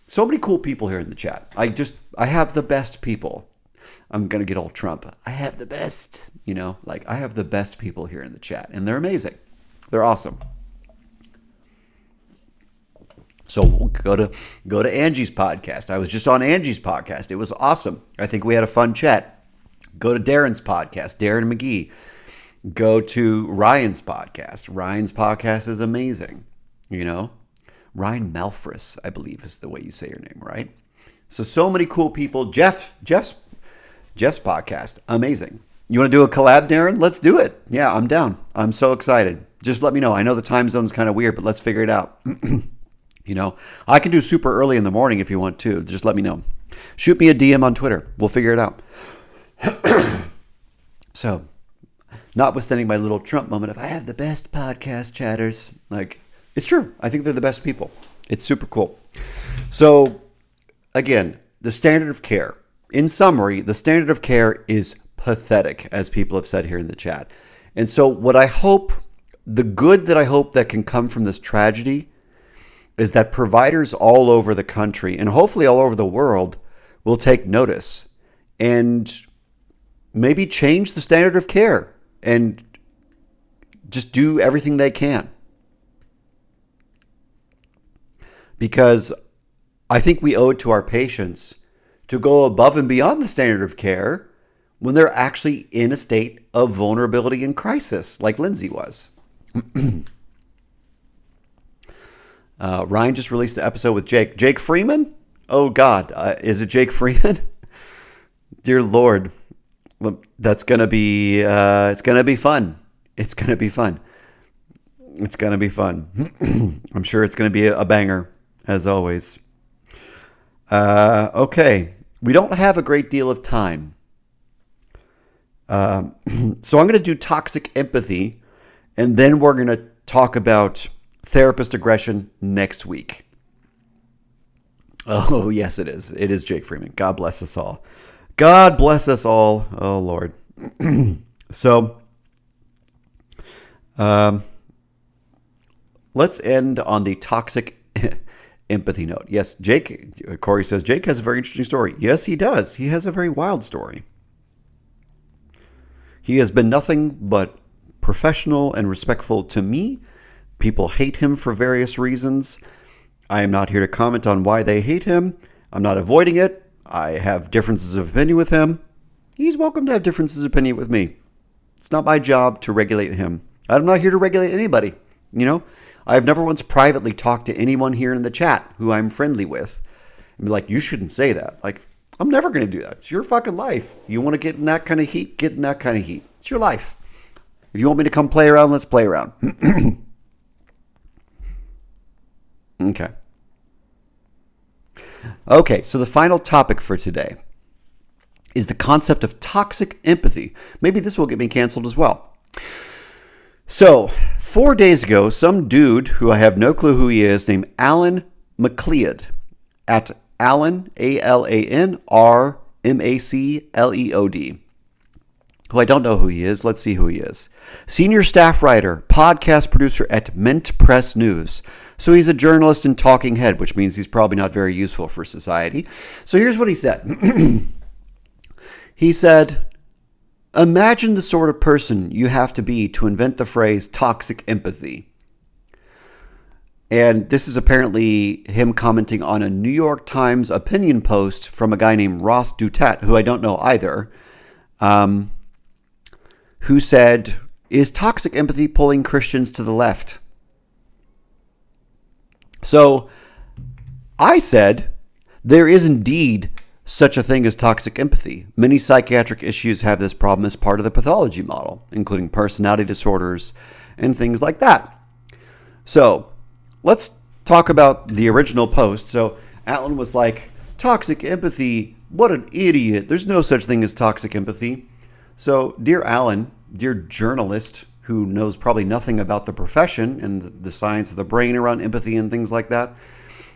So many cool people here in the chat. I have the best people. I'm going to get old Trump. I have the best, I have the best people here in the chat, and they're amazing. They're awesome. So go to Angie's podcast. I was just on Angie's podcast. It was awesome. I think we had a fun chat. Go to Darren's podcast, Darren McGee. Go to Ryan's podcast. Ryan's podcast is amazing. Ryan Malfris, I believe is the way you say your name, right? So many cool people. Jeff's podcast, amazing. You want to do a collab, Darren? Let's do it. Yeah, I'm down. I'm so excited. Just let me know. I know the time zone's kind of weird, but let's figure it out. I can do super early in the morning if you want to. Just let me know. Shoot me a DM on Twitter. We'll figure it out. So, notwithstanding my little Trump moment of I have the best podcast chatters, it's true. I think they're the best people. It's super cool. So, again, the standard of care. In summary, the standard of care is pathetic, as people have said here in the chat. And so the good that I hope that can come from this tragedy is that providers all over the country and hopefully all over the world will take notice and maybe change the standard of care and just do everything they can. Because I think we owe it to our patients to go above and beyond the standard of care when they're actually in a state of vulnerability and crisis, like Lindsay was. Ryan just released an episode with Jake Freeman. Oh God, is it Jake Freeman? Dear Lord, that's gonna be it's gonna be fun. It's gonna be fun. It's gonna be fun. I'm sure it's gonna be a banger as always. Okay, we don't have a great deal of time, so I'm gonna do toxic empathy, and then we're gonna talk about therapist aggression next week. Oh, yes, it is. It is Jake Freeman. God bless us all. God bless us all. Oh, Lord. So, let's end on the toxic empathy note. Yes, Corey says, Jake has a very interesting story. Yes, he does. He has a very wild story. He has been nothing but professional and respectful to me. People hate him for various reasons. I am not here to comment on why they hate him. I'm not avoiding it. I have differences of opinion with him. He's welcome to have differences of opinion with me. It's not my job to regulate him. I'm not here to regulate anybody. I've never once privately talked to anyone here in the chat who I'm friendly with and be like, you shouldn't say that. I'm never going to do that. It's your fucking life. You want to get in that kind of heat? Get in that kind of heat. It's your life. If you want me to come play around, let's play around. Okay. Okay, so the final topic for today is the concept of toxic empathy. Maybe this will get me canceled as well. So, 4 days ago, some dude who I have no clue who he is, named Alan MacLeod, at Alan, AlanRMacleod, who I don't know who he is. Let's see who he is. Senior staff writer, podcast producer at Mint Press News. So he's a journalist and talking head, which means he's probably not very useful for society. So here's what he said. He said, imagine the sort of person you have to be to invent the phrase toxic empathy. And this is apparently him commenting on a New York Times opinion post from a guy named Ross Dutat, who I don't know either, who said, is toxic empathy pulling Christians to the left? So I said, there is indeed such a thing as toxic empathy. Many psychiatric issues have this problem as part of the pathology model, including personality disorders and things like that. So let's talk about the original post. So Alan was like, toxic empathy, what an idiot. There's no such thing as toxic empathy. So dear Alan, dear journalist who knows probably nothing about the profession and the science of the brain around empathy and things like that,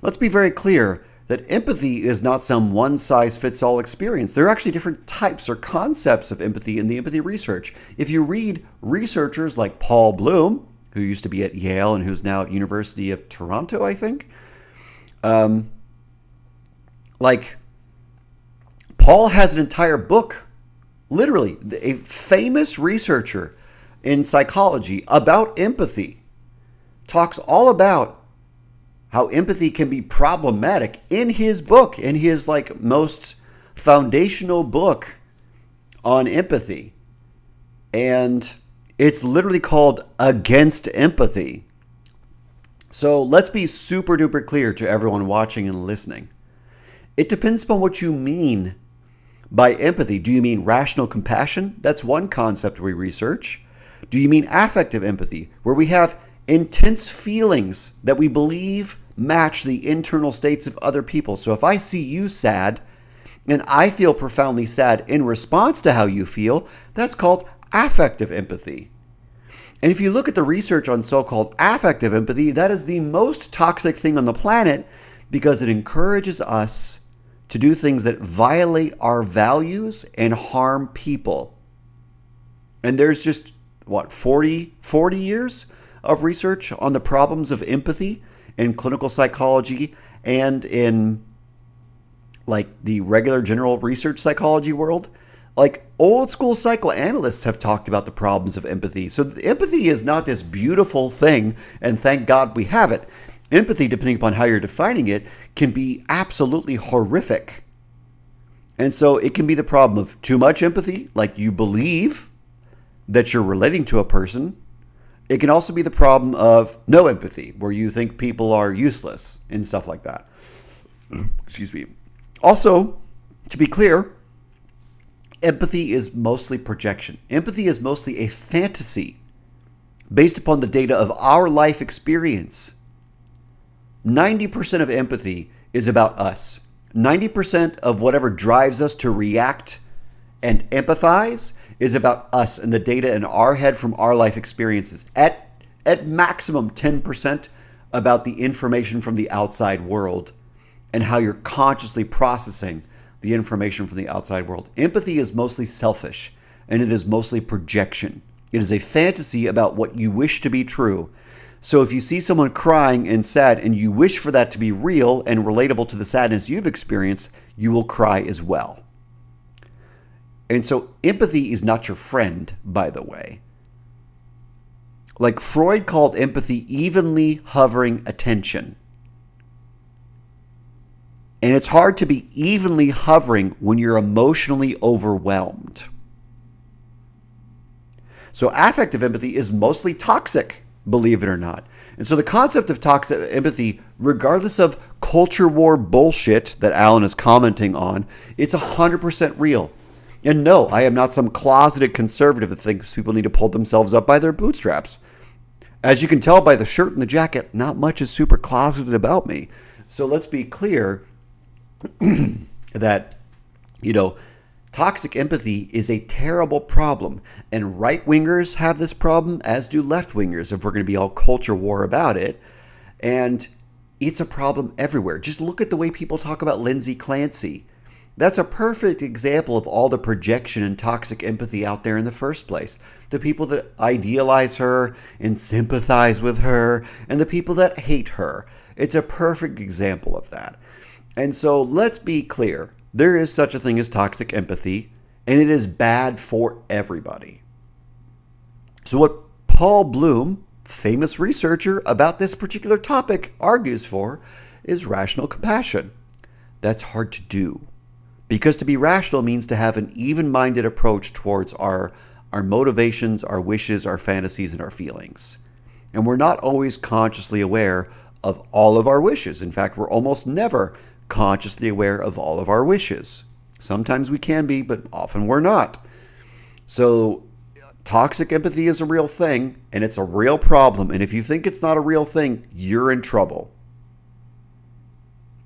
let's be very clear that empathy is not some one-size-fits-all experience. There are actually different types or concepts of empathy in the empathy research. If you read researchers like Paul Bloom, who used to be at Yale and who's now at University of Toronto, I think, Paul has an entire book, literally, a famous researcher in psychology about empathy, talks all about how empathy can be problematic in his book, in his most foundational book on empathy. And it's literally called Against Empathy. So let's be super duper clear to everyone watching and listening. It depends upon what you mean by empathy. Do you mean rational compassion? That's one concept we research. Do you mean affective empathy, where we have intense feelings that we believe match the internal states of other people? So if I see you sad and I feel profoundly sad in response to how you feel, that's called affective empathy. And if you look at the research on so-called affective empathy, that is the most toxic thing on the planet because it encourages us to do things that violate our values and harm people. And there's just, 40 years of research on the problems of empathy in clinical psychology and in the regular general research psychology world. Old school psychoanalysts have talked about the problems of empathy. So empathy is not this beautiful thing, and thank God we have it. Empathy, depending upon how you're defining it, can be absolutely horrific. And so it can be the problem of too much empathy, like you believe that you're relating to a person. It can also be the problem of no empathy, where you think people are useless and stuff like that. Excuse me. Also, to be clear, empathy is mostly projection. Empathy is mostly a fantasy based upon the data of our life experience. 90% of empathy is about us. 90% of whatever drives us to react and empathize is about us and the data in our head from our life experiences. At maximum 10% about the information from the outside world and how you're consciously processing the information from the outside world. Empathy is mostly selfish, and it is mostly projection. It is a fantasy about what you wish to be true. So if you see someone crying and sad and you wish for that to be real and relatable to the sadness you've experienced, you will cry as well. And so empathy is not your friend, by the way. Freud called empathy evenly hovering attention. And it's hard to be evenly hovering when you're emotionally overwhelmed. So affective empathy is mostly toxic, believe it or not. And so the concept of toxic empathy, regardless of culture war bullshit that Alan is commenting on, it's 100% real. And no, I am not some closeted conservative that thinks people need to pull themselves up by their bootstraps. As you can tell by the shirt and the jacket, not much is super closeted about me. So let's be clear. that, you know, toxic empathy is a terrible problem. And right-wingers have this problem, as do left-wingers, if we're going to be all culture war about it. And it's a problem everywhere. Just look at the way people talk about Lindsay Clancy. That's a perfect example of all the projection and toxic empathy out there in the first place. The people that idealize her and sympathize with her, and the people that hate her. It's a perfect example of that. And so let's be clear. There is such a thing as toxic empathy, and it is bad for everybody. So what Paul Bloom, famous researcher about this particular topic, argues for is rational compassion. That's hard to do. Because to be rational means to have an even-minded approach towards our motivations, our wishes, our fantasies, and our feelings. And we're not always consciously aware of all of our wishes. In fact, we're almost never consciously aware of all of our wishes. Sometimes we can be, but often we're not. So toxic empathy is a real thing, and it's a real problem. And if you think it's not a real thing, you're in trouble.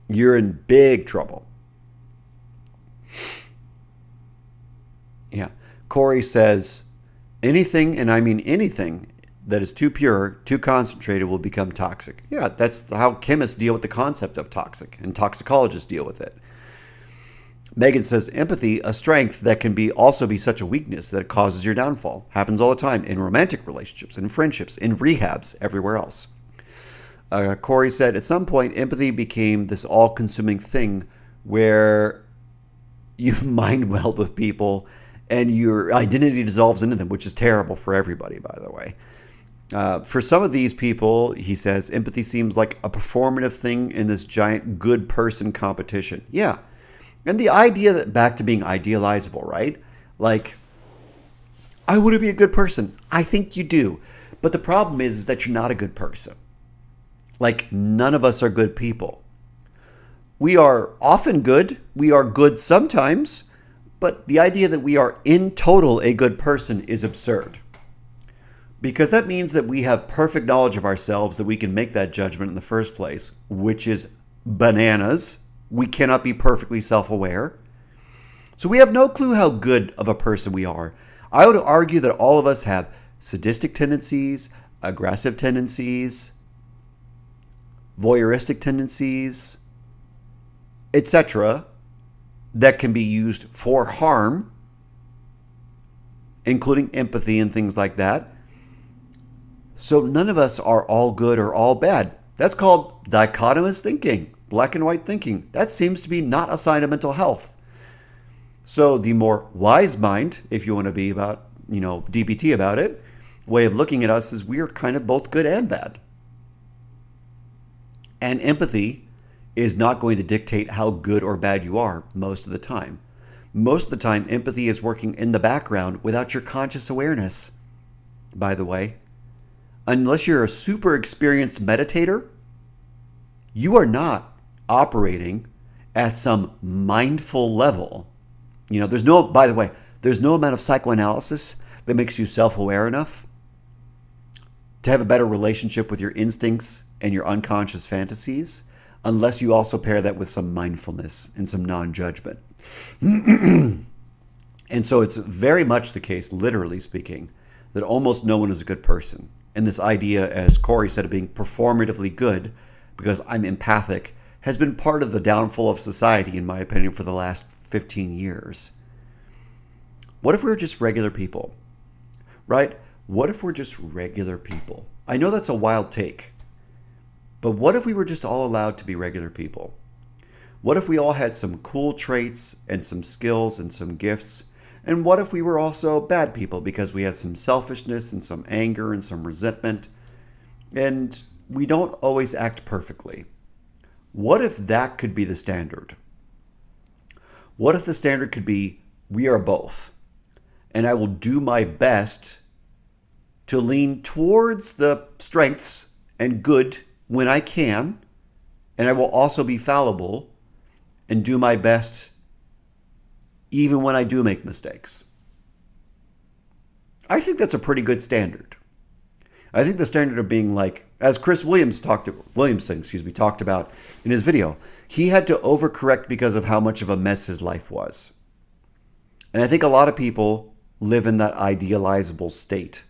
You're in big trouble. Yeah. Corey says, anything, and I mean anything, that is too pure, too concentrated will become toxic. Yeah, that's how chemists deal with the concept of toxic, and toxicologists deal with it. Megan says, empathy, a strength that can also be such a weakness that it causes your downfall. Happens all the time in romantic relationships, in friendships, in rehabs, everywhere else. Corey said, at some point, empathy became this all-consuming thing where you mind meld with people and your identity dissolves into them, which is terrible for everybody, by the way. For some of these people, he says, empathy seems like a performative thing in this giant good person competition. Yeah. And the idea that back to being idealizable, right? Like, I want to be a good person. I think you do. But the problem is that you're not a good person. Like, none of us are good people. We are often good. We are good sometimes. But the idea that we are in total a good person is absurd. Because that means that we have perfect knowledge of ourselves, that we can make that judgment in the first place, which is bananas. We cannot be perfectly self-aware. So we have no clue how good of a person we are. I would argue that all of us have sadistic tendencies, aggressive tendencies, voyeuristic tendencies, etc., that can be used for harm, including empathy and things like that. So none of us are all good or all bad. That's called dichotomous thinking, black and white thinking. That seems to be not a sign of mental health. So the more wise mind, if you want to be about, DBT about it, way of looking at us is we are kind of both good and bad. And empathy is not going to dictate how good or bad you are most of the time. Most of the time, empathy is working in the background without your conscious awareness, by the way. Unless you're a super experienced meditator, you are not operating at some mindful level. There's no amount of psychoanalysis that makes you self-aware enough to have a better relationship with your instincts and your unconscious fantasies, unless you also pair that with some mindfulness and some non-judgment. And so it's very much the case, literally speaking, that almost no one is a good person. And this idea, as Corey said, of being performatively good because I'm empathic has been part of the downfall of society, in my opinion, for the last 15 years. What if we were just regular people, right? What if we're just regular people? I know that's a wild take, but what if we were just all allowed to be regular people? What if we all had some cool traits and some skills and some gifts? And what if we were also bad people because we had some selfishness and some anger and some resentment, and we don't always act perfectly? What if that could be the standard? What if the standard could be, we are both, and I will do my best to lean towards the strengths and good when I can, and I will also be fallible and do my best even when I do make mistakes? I think that's a pretty good standard. I think the standard of being like As Chris Williamson talked about in his video, he had to overcorrect because of how much of a mess his life was. And I think a lot of people live in that idealizable state.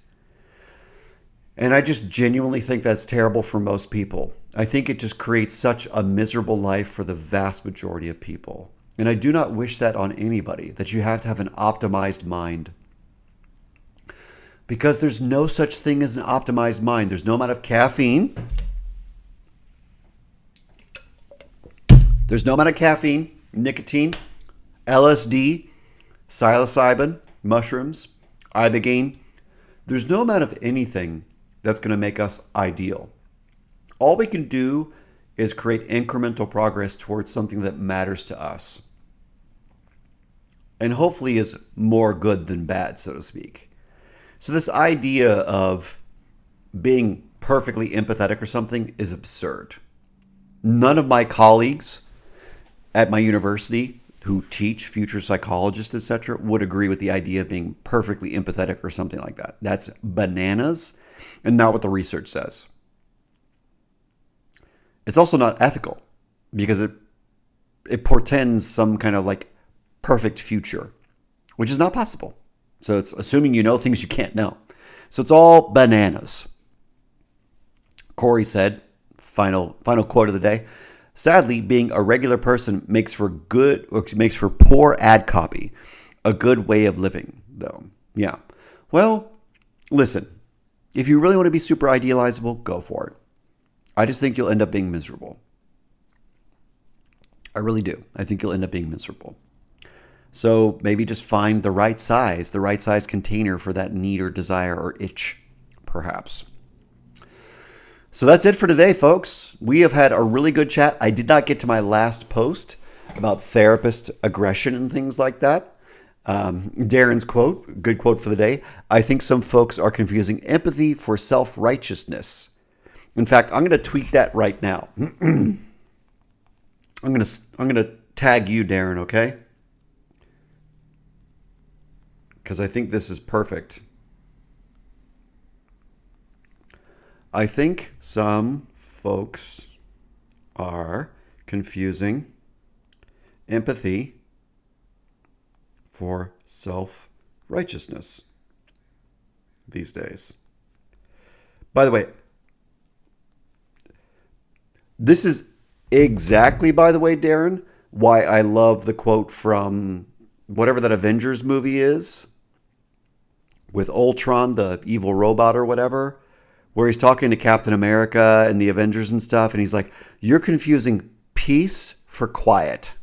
And I just genuinely think that's terrible for most people. I think it just creates such a miserable life for the vast majority of people. And I do not wish that on anybody, that you have to have an optimized mind. Because there's no such thing as an optimized mind. There's no amount of caffeine. There's no amount of caffeine, nicotine, LSD, psilocybin, mushrooms, ibogaine. There's no amount of anything that's going to make us ideal. All we can do is create incremental progress towards something that matters to us. And hopefully is more good than bad, so to speak. So this idea of being perfectly empathetic or something is absurd. None of my colleagues at my university who teach future psychologists, etc., would agree with the idea of being perfectly empathetic or something like that. That's bananas and not what the research says. It's also not ethical because it portends some kind of like perfect future, which is not possible. So it's assuming you know things you can't know. So it's all bananas. Corey said, final quote of the day, sadly, being a regular person makes for poor ad copy. A good way of living, though. Yeah. Well, listen, if you really want to be super idealizable, go for it. I just think you'll end up being miserable. I really do. I think you'll end up being miserable. So maybe just find the right size container for that need or desire or itch, perhaps. So that's it for today, folks. We have had a really good chat. I did not get to my last post about therapist aggression and things like that. Darren's quote, good quote for the day. I think some folks are confusing empathy for self-righteousness. In fact, I'm going to tweet that right now. I'm going to tag you, Darren, okay? Because I think this is perfect. I think some folks are confusing empathy for self-righteousness these days. By the way, this is exactly, by the way, Darren, why I love the quote from whatever that Avengers movie is with Ultron, the evil robot or whatever, where he's talking to Captain America and the Avengers and stuff. And he's like, you're confusing peace for quiet,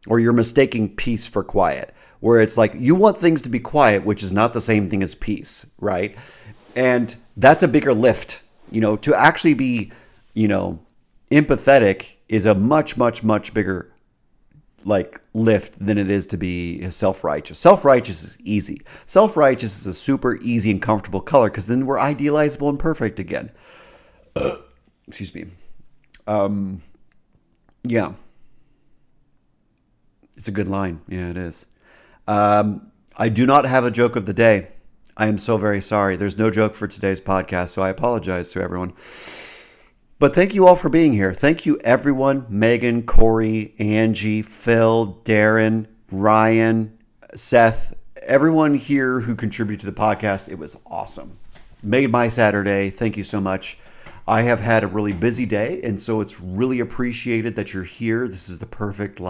or you're mistaking peace for quiet, where it's like you want things to be quiet, which is not the same thing as peace, right? And that's a bigger lift, to actually be, empathetic is a much, much, much bigger lift than it is to be self-righteous. Self-righteous is easy. Self-righteous is a super easy and comfortable color because then we're idealizable and perfect again. Excuse me. Yeah. It's a good line. Yeah, it is. I do not have a joke of the day. I am so very sorry. There's no joke for today's podcast, so I apologize to everyone. But thank you all for being here. Thank you, everyone. Megan, Corey, Angie, Phil, Darren, Ryan, Seth, everyone here who contributed to the podcast. It was awesome. Made my Saturday. Thank you so much. I have had a really busy day, and so it's really appreciated that you're here. This is the perfect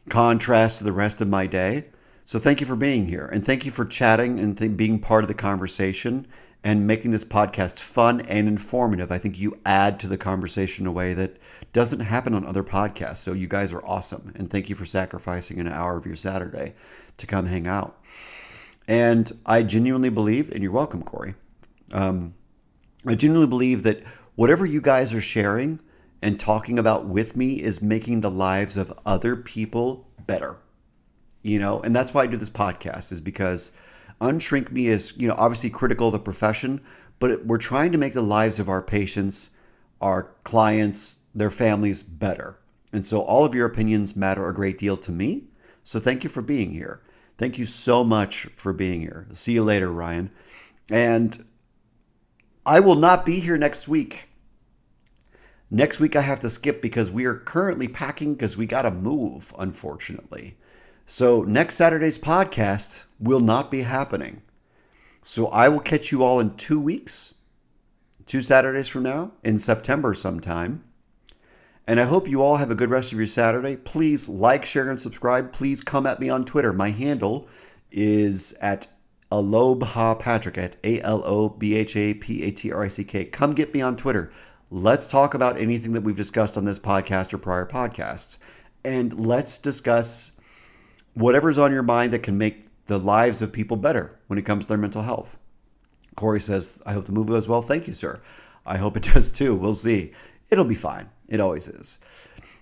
contrast to the rest of my day. So thank you for being here, and thank you for chatting and being part of the conversation and making this podcast fun and informative. I think you add to the conversation in a way that doesn't happen on other podcasts. So you guys are awesome. And thank you for sacrificing an hour of your Saturday to come hang out. And I genuinely believe, and you're welcome, Corey. I genuinely believe that whatever you guys are sharing and talking about with me is making the lives of other people better. And that's why I do this podcast, is because UnShrink Me is, obviously critical of the profession, but we're trying to make the lives of our patients, our clients, their families better. And so all of your opinions matter a great deal to me. So thank you for being here. Thank you so much for being here. See you later, Ryan. And I will not be here next week. Next week I have to skip because we are currently packing because we got to move, unfortunately. So next Saturday's podcast will not be happening. So I will catch you all in 2 weeks, 2 Saturdays from now, in September sometime. And I hope you all have a good rest of your Saturday. Please like, share, and subscribe. Please come at me on Twitter. My handle is at Alobhapatrick, at ALOBHAPATRICK. Come get me on Twitter. Let's talk about anything that we've discussed on this podcast or prior podcasts. And let's discuss whatever's on your mind that can make the lives of people better when it comes to their mental health. Corey says, I hope the movie goes well. Thank you, sir. I hope it does too. We'll see. It'll be fine. It always is.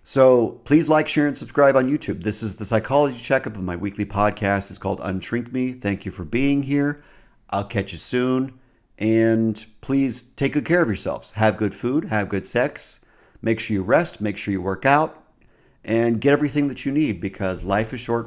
So please like, share, and subscribe on YouTube. This is the Psychology Checkup of my weekly podcast. It's called UnShrink Me. Thank you for being here. I'll catch you soon. And please take good care of yourselves. Have good food. Have good sex. Make sure you rest. Make sure you work out. And get everything that you need because life is short.